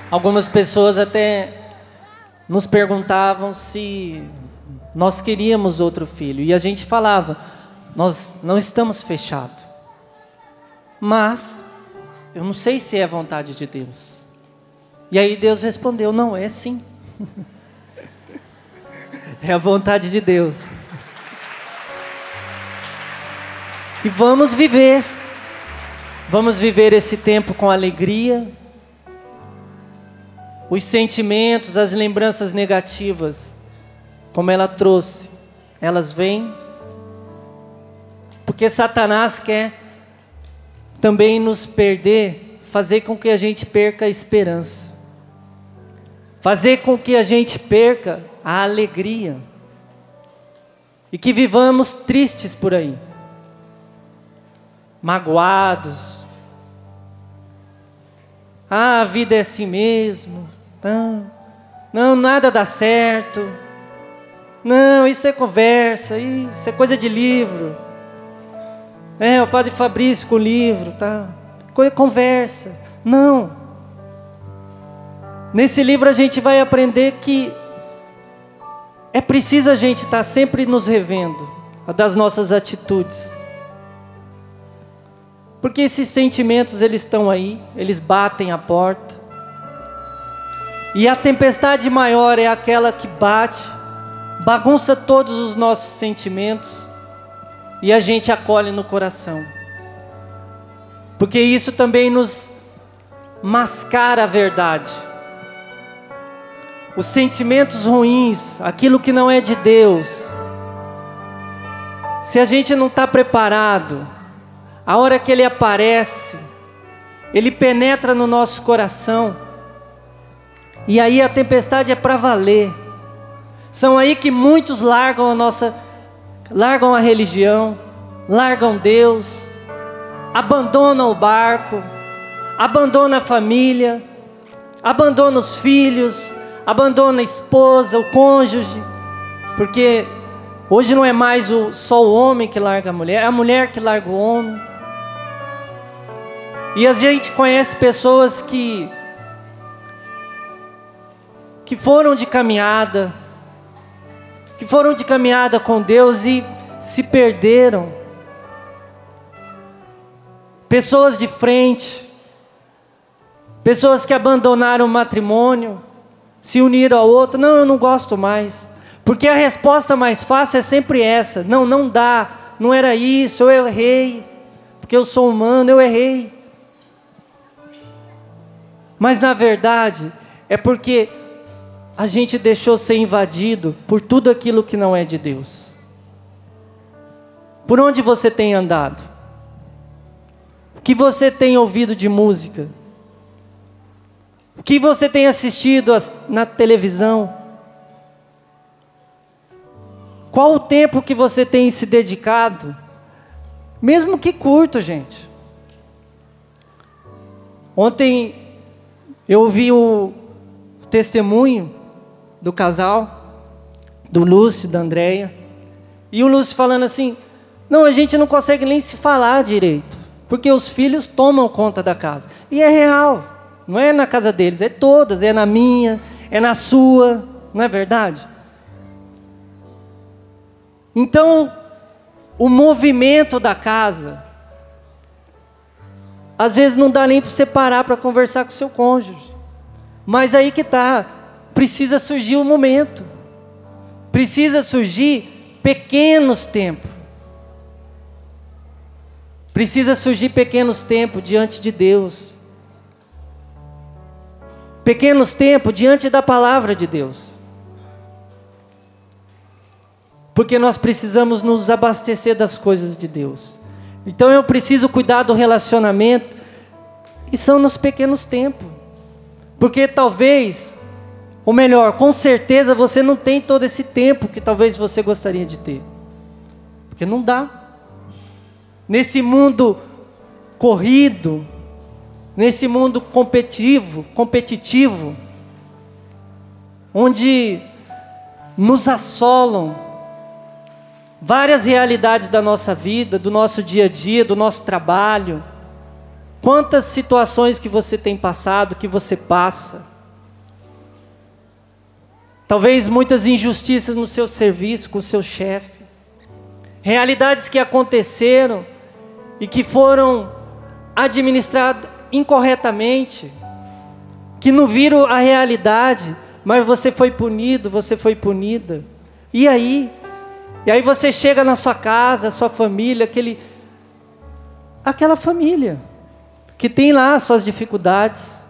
Algumas pessoas até nos perguntavam se nós queríamos outro filho. E a gente falava: nós não estamos fechados. Mas eu não sei se é a vontade de Deus. E aí Deus respondeu: não, é sim. É a vontade de Deus. E vamos viver. Vamos viver esse tempo com alegria. Os sentimentos, as lembranças negativas, como ela trouxe, elas vêm. Porque Satanás quer também nos perder, fazer com que a gente perca a esperança. Fazer com que a gente perca a alegria. E que vivamos tristes por aí. Magoados. Ah, a vida é assim mesmo. Não, nada dá certo. Não, isso é conversa, isso é coisa de livro. O Padre Fabrício com o livro, tá? Conversa. Não. Nesse livro a gente vai aprender que é preciso a gente estar sempre nos revendo das nossas atitudes. Porque esses sentimentos, eles estão aí, eles batem a porta. E a tempestade maior é aquela que bate, bagunça todos os nossos sentimentos e a gente acolhe no coração. Porque isso também nos mascara a verdade. Os sentimentos ruins, aquilo que não é de Deus, se a gente não está preparado, a hora que ele aparece, ele penetra no nosso coração, e aí a tempestade é para valer. São aí que muitos largam a religião, largam Deus, abandonam o barco, abandona a família, abandona os filhos, abandona a esposa, o cônjuge, porque hoje não é mais só o homem que larga é a mulher que larga o homem. E a gente conhece pessoas que foram de caminhada, com Deus e se perderam. Pessoas de frente, pessoas que abandonaram o matrimônio, se uniram ao outro. Não, eu não gosto mais. Porque a resposta mais fácil é sempre essa: não, não dá, não era isso, eu errei, porque eu sou humano, eu errei. Mas na verdade, é porque a gente deixou ser invadido por tudo aquilo que não é de Deus. Por onde você tem andado? O que você tem ouvido de música? O que você tem assistido na televisão? Qual o tempo que você tem se dedicado? Mesmo que curto, gente. Ontem eu ouvi o testemunho do casal, do Lúcio e da Andréia. E o Lúcio falando assim: não, a gente não consegue nem se falar direito, porque os filhos tomam conta da casa. E é real. Não é na casa deles, é todas, é na minha, é na sua, não é verdade? Então, o movimento da casa, às vezes não dá nem para você parar para conversar com o seu cônjuge. Mas aí que está, precisa surgir um momento, precisa surgir pequenos tempos. Precisa surgir pequenos tempos diante de Deus. Pequenos tempos diante da palavra de Deus. Porque nós precisamos nos abastecer das coisas de Deus. Então eu preciso cuidar do relacionamento. E são nos pequenos tempos. Porque talvez, ou melhor, com certeza você não tem todo esse tempo que talvez você gostaria de ter. Porque não dá. Nesse mundo corrido, nesse mundo competitivo, onde nos assolam várias realidades da nossa vida, do nosso dia a dia, do nosso trabalho. Quantas situações que você tem passado, que você passa. Talvez muitas injustiças no seu serviço, com o seu chefe. Realidades que aconteceram e que foram administradas incorretamente, que não viram a realidade, mas você foi punido, você foi punida. E aí? E aí você chega na sua casa, a sua família, aquela família que tem lá as suas dificuldades,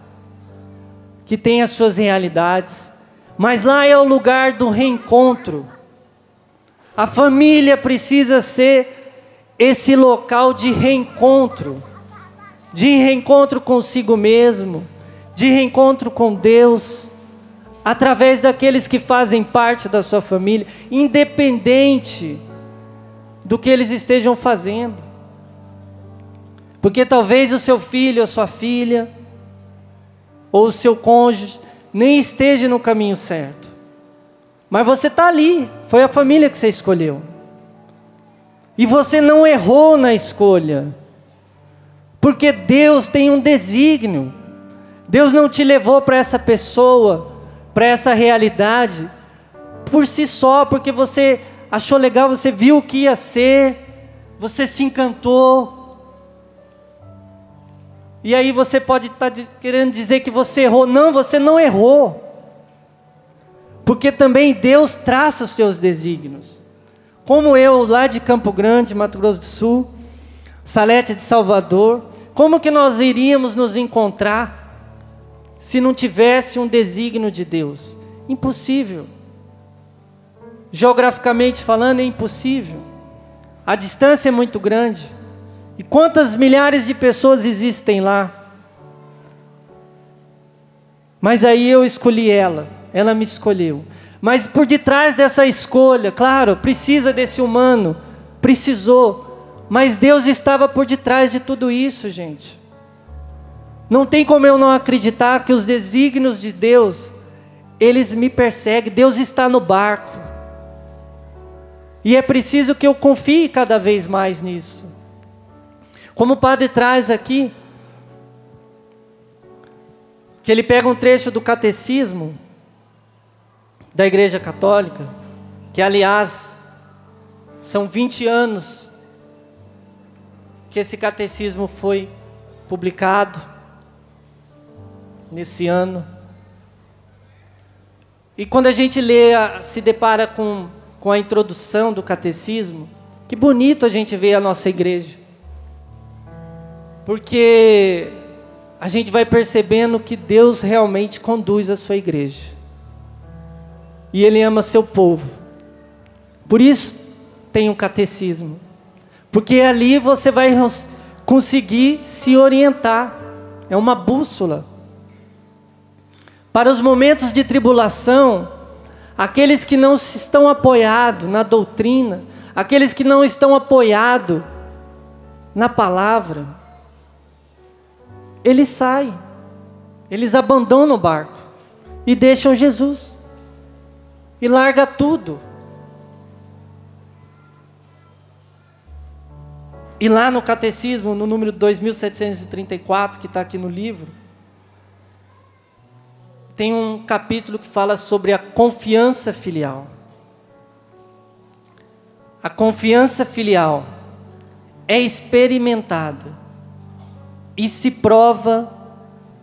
que tem as suas realidades, mas lá é o lugar do reencontro. A família precisa ser esse local de reencontro consigo mesmo, de reencontro com Deus, através daqueles que fazem parte da sua família, independente do que eles estejam fazendo. Porque talvez o seu filho, a sua filha, ou o seu cônjuge, nem esteja no caminho certo. Mas você está ali, foi a família que você escolheu. E você não errou na escolha. Porque Deus tem um desígnio. Deus não te levou para essa pessoa, para essa realidade, por si só, porque você achou legal, você viu o que ia ser, você se encantou. E aí você pode estar querendo dizer que você errou. Não, você não errou. Porque também Deus traça os seus desígnios. Como eu, lá de Campo Grande, Mato Grosso do Sul, Salete de Salvador, como que nós iríamos nos encontrar se não tivesse um desígnio de Deus? Impossível. Geograficamente falando, é impossível. A distância é muito grande. E quantas milhares de pessoas existem lá? Mas aí eu escolhi ela me escolheu. Mas por detrás dessa escolha, claro, precisa desse humano, precisou. Mas Deus estava por detrás de tudo isso, gente. Não tem como eu não acreditar que os desígnios de Deus, eles me perseguem. Deus está no barco. E é preciso que eu confie cada vez mais nisso. Como o padre traz aqui, que ele pega um trecho do catecismo da Igreja Católica, que aliás, são 20 anos que esse catecismo foi publicado, nesse ano. E quando a gente lê, se depara com a introdução do catecismo, que bonito a gente vê a nossa igreja. Porque a gente vai percebendo que Deus realmente conduz a sua igreja. E Ele ama seu povo. Por isso tem um catecismo. Porque ali você vai conseguir se orientar. É uma bússola. Para os momentos de tribulação, aqueles que não estão apoiados na doutrina, aqueles que não estão apoiados na palavra, eles saem, eles abandonam o barco e deixam Jesus e larga tudo. E lá no catecismo, no número 2734, que está aqui no livro, tem um capítulo que fala sobre a confiança filial. A confiança filial é experimentada e se prova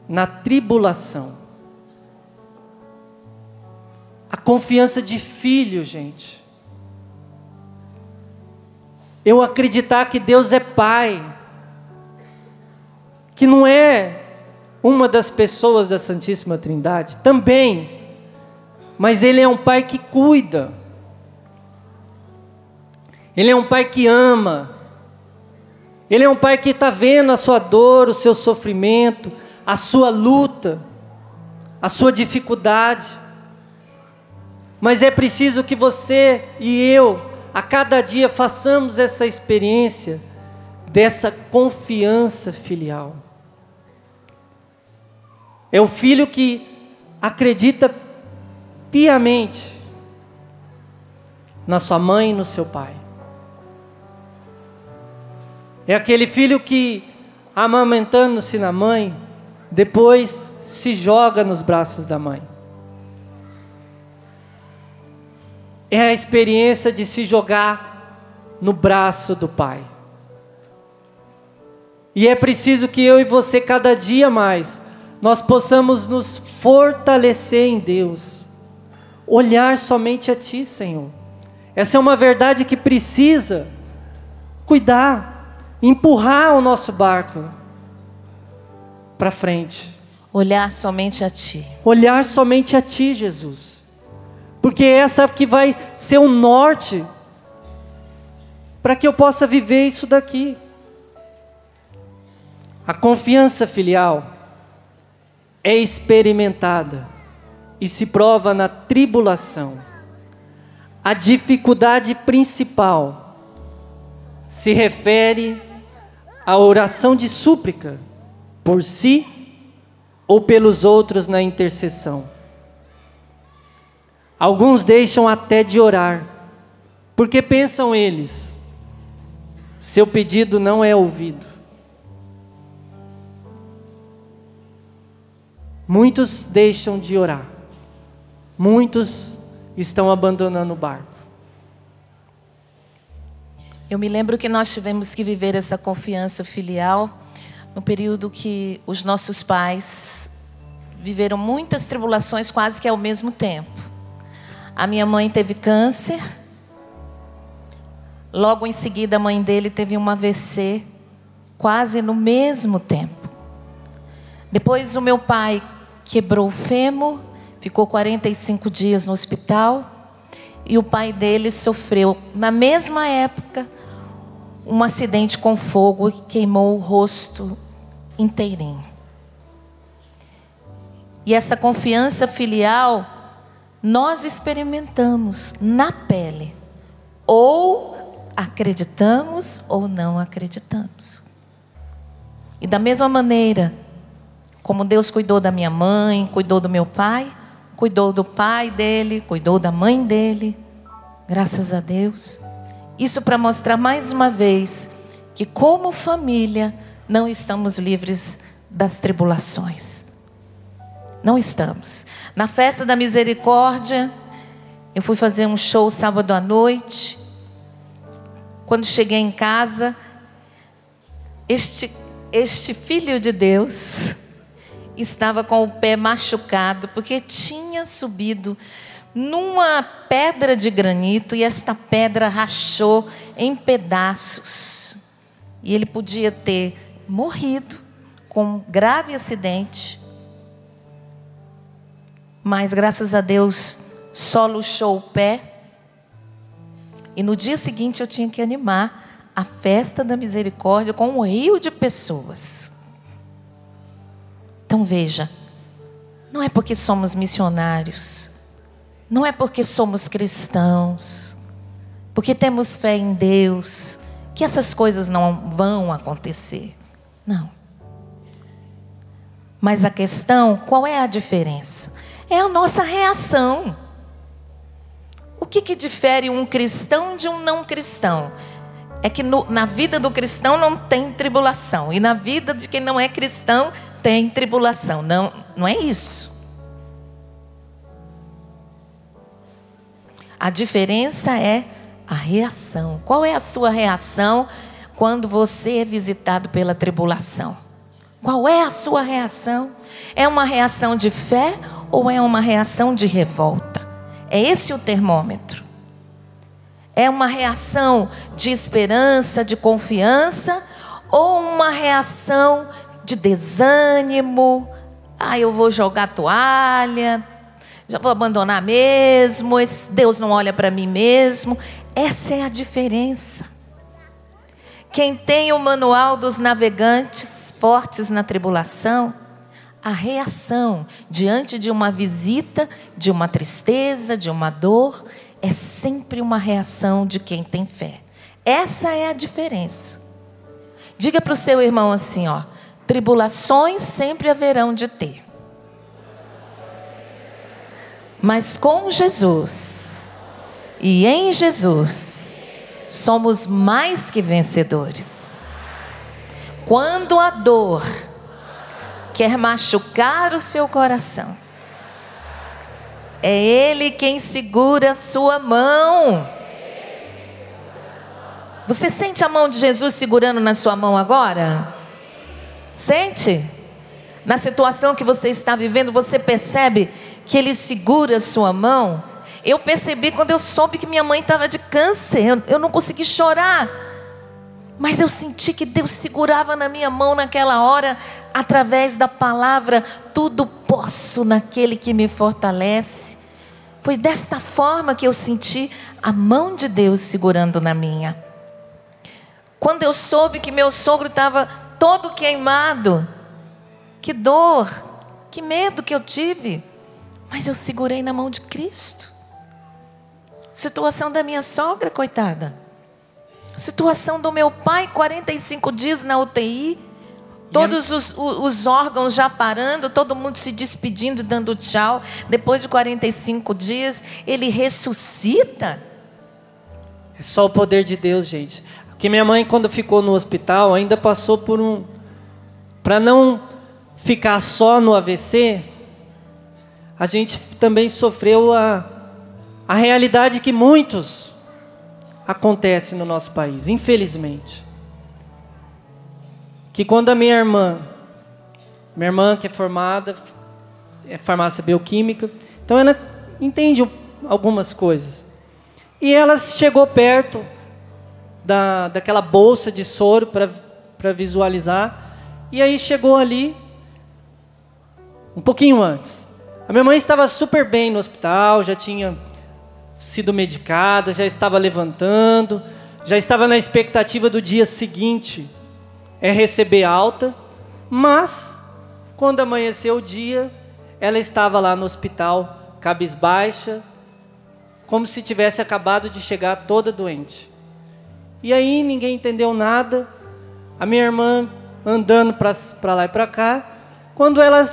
na tribulação. A confiança de filho, gente. Eu acreditar que Deus é Pai, que não é uma das pessoas da Santíssima Trindade, também, mas Ele é um Pai que cuida, Ele é um Pai que ama, Ele é um Pai que está vendo a sua dor, o seu sofrimento, a sua luta, a sua dificuldade, mas é preciso que você e eu, a cada dia, façamos essa experiência dessa confiança filial. É o filho que acredita piamente na sua mãe e no seu pai. É aquele filho que, amamentando-se na mãe, depois se joga nos braços da mãe. É a experiência de se jogar no braço do pai. E é preciso que eu e você, cada dia mais, nós possamos nos fortalecer em Deus, olhar somente a Ti, Senhor. Essa é uma verdade que precisa cuidar, empurrar o nosso barco para frente. Olhar somente a Ti. Olhar somente a Ti, Jesus. Porque essa que vai ser o norte para que eu possa viver isso daqui. A confiança filial é experimentada e se prova na tribulação. A dificuldade principal se refere à oração de súplica por si ou pelos outros na intercessão. Alguns deixam até de orar, porque pensam eles, seu pedido não é ouvido. Muitos deixam de orar. Muitos estão abandonando o barco. Eu me lembro que nós tivemos que viver essa confiança filial no período que os nossos pais viveram muitas tribulações quase que ao mesmo tempo. A minha mãe teve câncer. Logo em seguida a mãe dele teve um AVC, quase no mesmo tempo. Depois o meu pai quebrou o fêmur, ficou 45 dias no hospital. E o pai dele sofreu, na mesma época, um acidente com fogo que queimou o rosto inteirinho. E essa confiança filial, nós experimentamos na pele. Ou acreditamos ou não acreditamos. E da mesma maneira, Como Deus cuidou da minha mãe, cuidou do meu pai, cuidou do pai dele, cuidou da mãe dele. Graças a Deus. Isso para mostrar mais uma vez que como família não estamos livres das tribulações. Não estamos. Na festa da misericórdia, eu fui fazer um show sábado à noite. Quando cheguei em casa, este filho de Deus estava com o pé machucado, porque tinha subido numa pedra de granito e esta pedra rachou em pedaços. E ele podia ter morrido com um grave acidente. Mas graças a Deus só luxou o pé. E no dia seguinte eu tinha que animar a festa da misericórdia com um rio de pessoas. Então veja, não é porque somos missionários, não é porque somos cristãos, porque temos fé em Deus, que essas coisas não vão acontecer. Não. Mas a questão, qual é a diferença? É a nossa reação. O que difere um cristão de um não cristão? É que na vida do cristão não tem tribulação. E na vida de quem não é cristão tem tribulação. Não é isso. A diferença é a reação. Qual é a sua reação quando você é visitado pela tribulação? Qual é a sua reação? É uma reação de fé ou é uma reação de revolta? É esse o termômetro. É uma reação de esperança, de confiança, ou uma reação de desânimo? Eu vou jogar a toalha, já vou abandonar mesmo, Deus não olha para mim mesmo. Essa é a diferença. Quem tem o manual dos navegantes fortes na tribulação, a reação diante de uma visita, de uma tristeza, de uma dor, é sempre uma reação de quem tem fé. Essa é a diferença. Diga para o seu irmão assim, tribulações sempre haverão de ter. Mas com Jesus e em Jesus somos mais que vencedores. Quando a dor quer machucar o seu coração, é Ele quem segura a sua mão. Você sente a mão de Jesus segurando na sua mão agora? Sente? Na situação que você está vivendo, você percebe que Ele segura a sua mão? Eu percebi quando eu soube que minha mãe estava de câncer. Eu não consegui chorar, mas eu senti que Deus segurava na minha mão naquela hora, através da palavra, tudo posso naquele que me fortalece. Foi desta forma que eu senti a mão de Deus segurando na minha. Quando eu soube que meu sogro estava todo queimado, que dor, que medo que eu tive, mas eu segurei na mão de Cristo. Situação da minha sogra, coitada. Situação do meu pai, 45 dias na UTI. Todos os órgãos já parando, todo mundo se despedindo, dando tchau. Depois de 45 dias, ele ressuscita. É só o poder de Deus, gente. Porque minha mãe, quando ficou no hospital, ainda passou por para não ficar só no AVC, a gente também sofreu a realidade que muitos acontece no nosso país, infelizmente. Que quando a minha irmã que é formada, é farmácia bioquímica, então ela entende algumas coisas. E ela chegou perto daquela bolsa de soro para visualizar, e aí chegou ali, um pouquinho antes. A minha mãe estava super bem no hospital, já tinha sido medicada, já estava levantando, já estava na expectativa do dia seguinte receber alta, mas quando amanheceu o dia, ela estava lá no hospital, cabisbaixa, como se tivesse acabado de chegar toda doente. E aí ninguém entendeu nada, a minha irmã andando para lá e para cá, Quando ela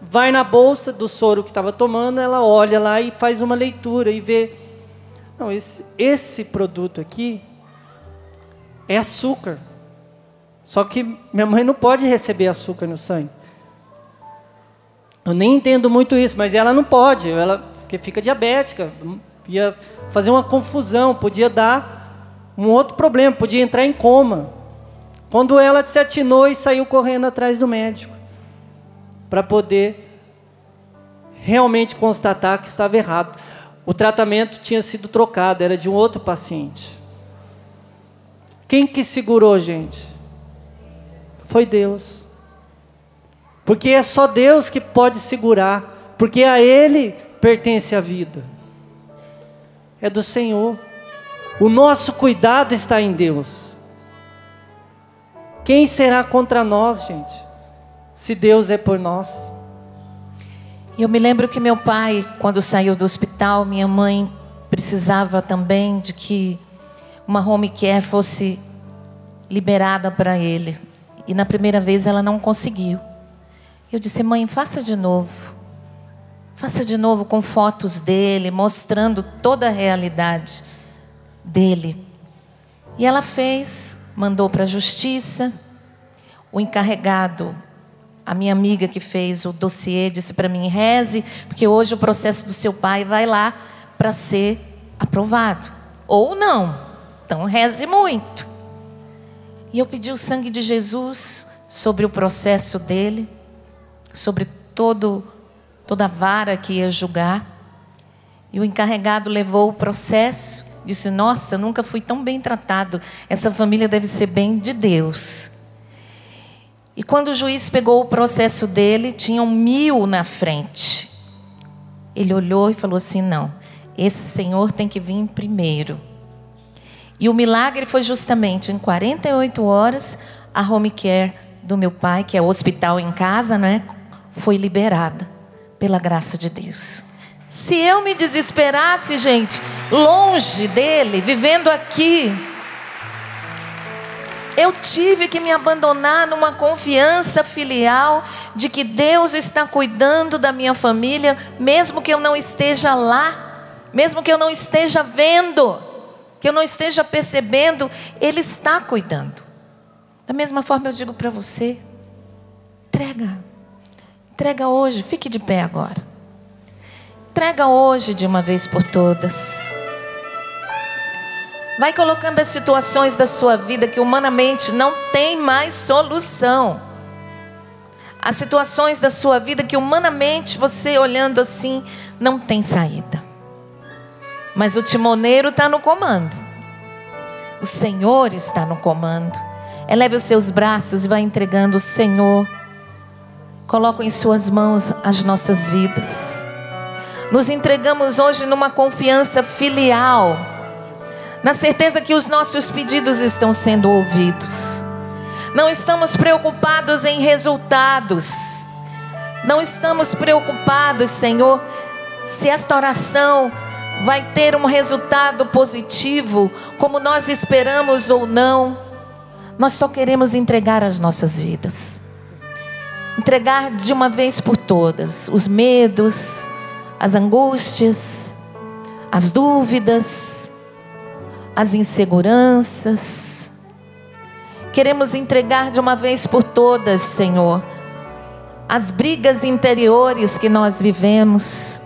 vai na bolsa do soro que estava tomando, ela olha lá e faz uma leitura e vê, não, esse produto aqui é açúcar. Só que minha mãe não pode receber açúcar no sangue. Eu nem entendo muito isso, mas ela não pode, porque fica diabética. Ia fazer uma confusão, podia dar um outro problema, podia entrar em coma. Quando ela se atinou e saiu correndo atrás do médico, para poder realmente constatar que estava errado. O tratamento tinha sido trocado, era de um outro paciente. Quem que segurou, gente? Foi Deus. Porque é só Deus que pode segurar, porque a Ele pertence a vida. É do Senhor. O nosso cuidado está em Deus. Quem será contra nós, gente? Se Deus é por nós. Eu me lembro que meu pai, quando saiu do hospital, minha mãe precisava também de que uma home care fosse liberada para ele. E na primeira vez ela não conseguiu. Eu disse, mãe, faça de novo. Faça de novo com fotos dele, mostrando toda a realidade dele. E ela fez, mandou para a justiça. O encarregado, a minha amiga que fez o dossiê, disse para mim, reze, porque hoje o processo do seu pai vai lá para ser aprovado. Ou não. Então reze muito. E eu pedi o sangue de Jesus sobre o processo dele, sobre toda a vara que ia julgar. E o encarregado levou o processo, disse, nossa, nunca fui tão bem tratado, essa família deve ser bem de Deus. E quando o juiz pegou o processo dele, tinham 1000 na frente. Ele olhou e falou assim, não, esse senhor tem que vir primeiro. E o milagre foi justamente em 48 horas, a home care do meu pai, que é o hospital em casa, né, foi liberada pela graça de Deus. Se eu me desesperasse, gente, longe dele, vivendo aqui, eu tive que me abandonar numa confiança filial de que Deus está cuidando da minha família, mesmo que eu não esteja lá, mesmo que eu não esteja vendo, que eu não esteja percebendo, Ele está cuidando. Da mesma forma eu digo para você, entrega hoje, fique de pé agora. Entrega hoje de uma vez por todas. Vai colocando as situações da sua vida que humanamente não tem mais solução. As situações da sua vida que humanamente você olhando assim não tem saída. Mas o timoneiro está no comando. O Senhor está no comando. Eleve os seus braços e vai entregando o Senhor. Coloca em suas mãos as nossas vidas. Nos entregamos hoje numa confiança filial, na certeza que os nossos pedidos estão sendo ouvidos. Não estamos preocupados em resultados. Não estamos preocupados, Senhor, se esta oração vai ter um resultado positivo, como nós esperamos ou não. Nós só queremos entregar as nossas vidas. Entregar de uma vez por todas os medos, as angústias, as dúvidas, as inseguranças. Queremos entregar de uma vez por todas, Senhor, as brigas interiores que nós vivemos,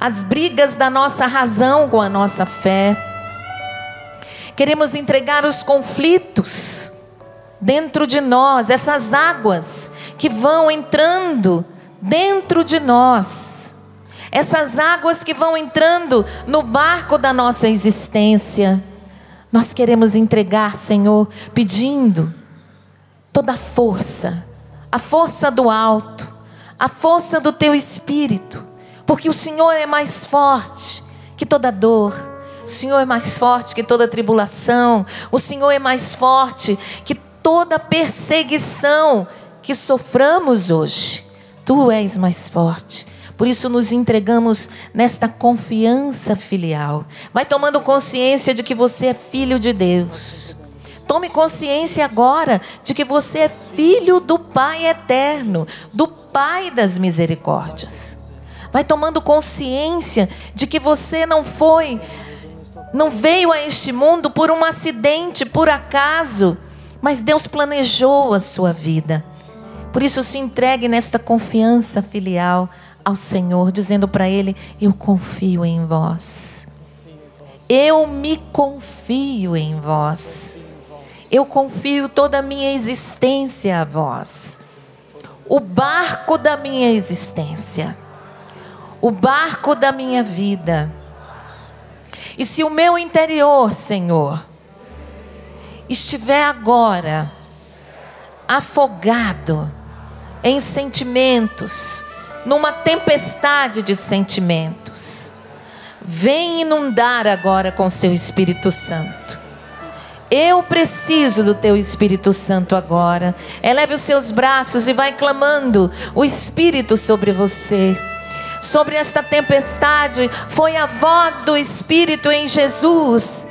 as brigas da nossa razão com a nossa fé. Queremos entregar os conflitos dentro de nós, essas águas que vão entrando dentro de nós, essas águas que vão entrando no barco da nossa existência. Nós queremos entregar, Senhor, pedindo toda a força do alto, a força do Teu Espírito, porque o Senhor é mais forte que toda dor, o Senhor é mais forte que toda tribulação, o Senhor é mais forte que toda perseguição que soframos hoje. Tu és mais forte. Por isso nos entregamos nesta confiança filial. Vai tomando consciência de que você é filho de Deus. Tome consciência agora de que você é filho do Pai eterno, do Pai das misericórdias. Vai tomando consciência de que você não veio a este mundo por um acidente, por acaso, mas Deus planejou a sua vida. Por isso se entregue nesta confiança filial ao Senhor, dizendo para Ele: eu confio em vós. Eu me confio em vós. Eu confio toda a minha existência a vós. O barco da minha existência. O barco da minha vida. E se o meu interior, Senhor, estiver agora afogado em sentimentos, numa tempestade de sentimentos, vem inundar agora com seu Espírito Santo. Eu preciso do teu Espírito Santo agora. Eleve os seus braços e vai clamando o Espírito sobre você. Sobre esta tempestade, foi a voz do Espírito em Jesus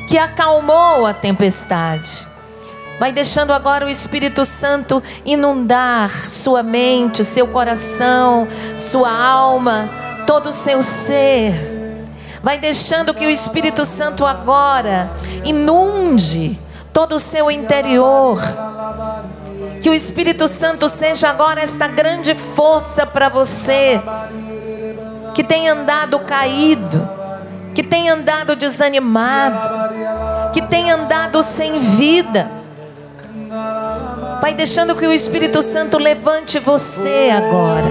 que acalmou a tempestade. Vai deixando agora o Espírito Santo inundar sua mente, seu coração, sua alma, todo o seu ser. Vai deixando que o Espírito Santo agora inunde todo o seu interior. Que o Espírito Santo seja agora esta grande força para você, que tem andado caído, que tem andado desanimado, que tem andado sem vida. Vai deixando que o Espírito Santo levante você agora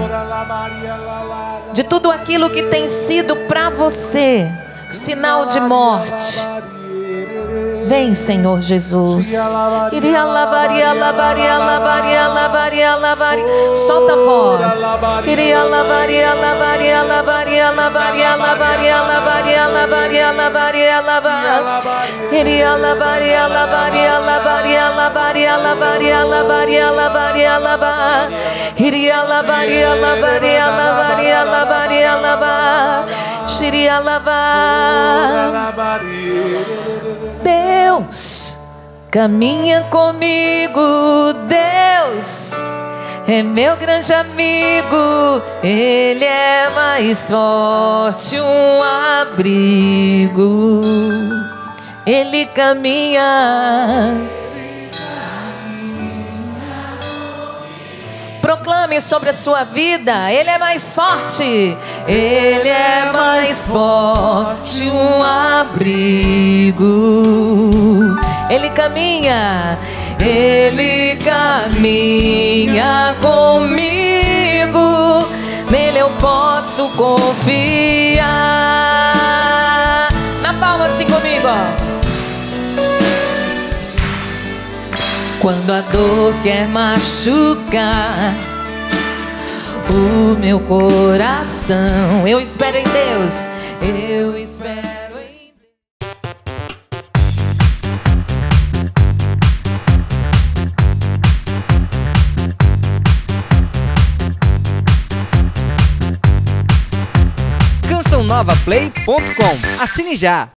de tudo aquilo que tem sido para você sinal de morte. Vem, Senhor Jesus. Solta a voz. Deus caminha comigo, Deus é meu grande amigo, Ele é mais forte, um abrigo, Ele caminha. Proclame sobre a sua vida: Ele é mais forte, Ele é mais forte, um abrigo. Ele caminha comigo, nele eu posso confiar. Na palma assim comigo, ó. Quando a dor quer machucar o meu coração, eu espero em Deus, eu espero em Deus. CançãoNovaPlay.com. Assine já!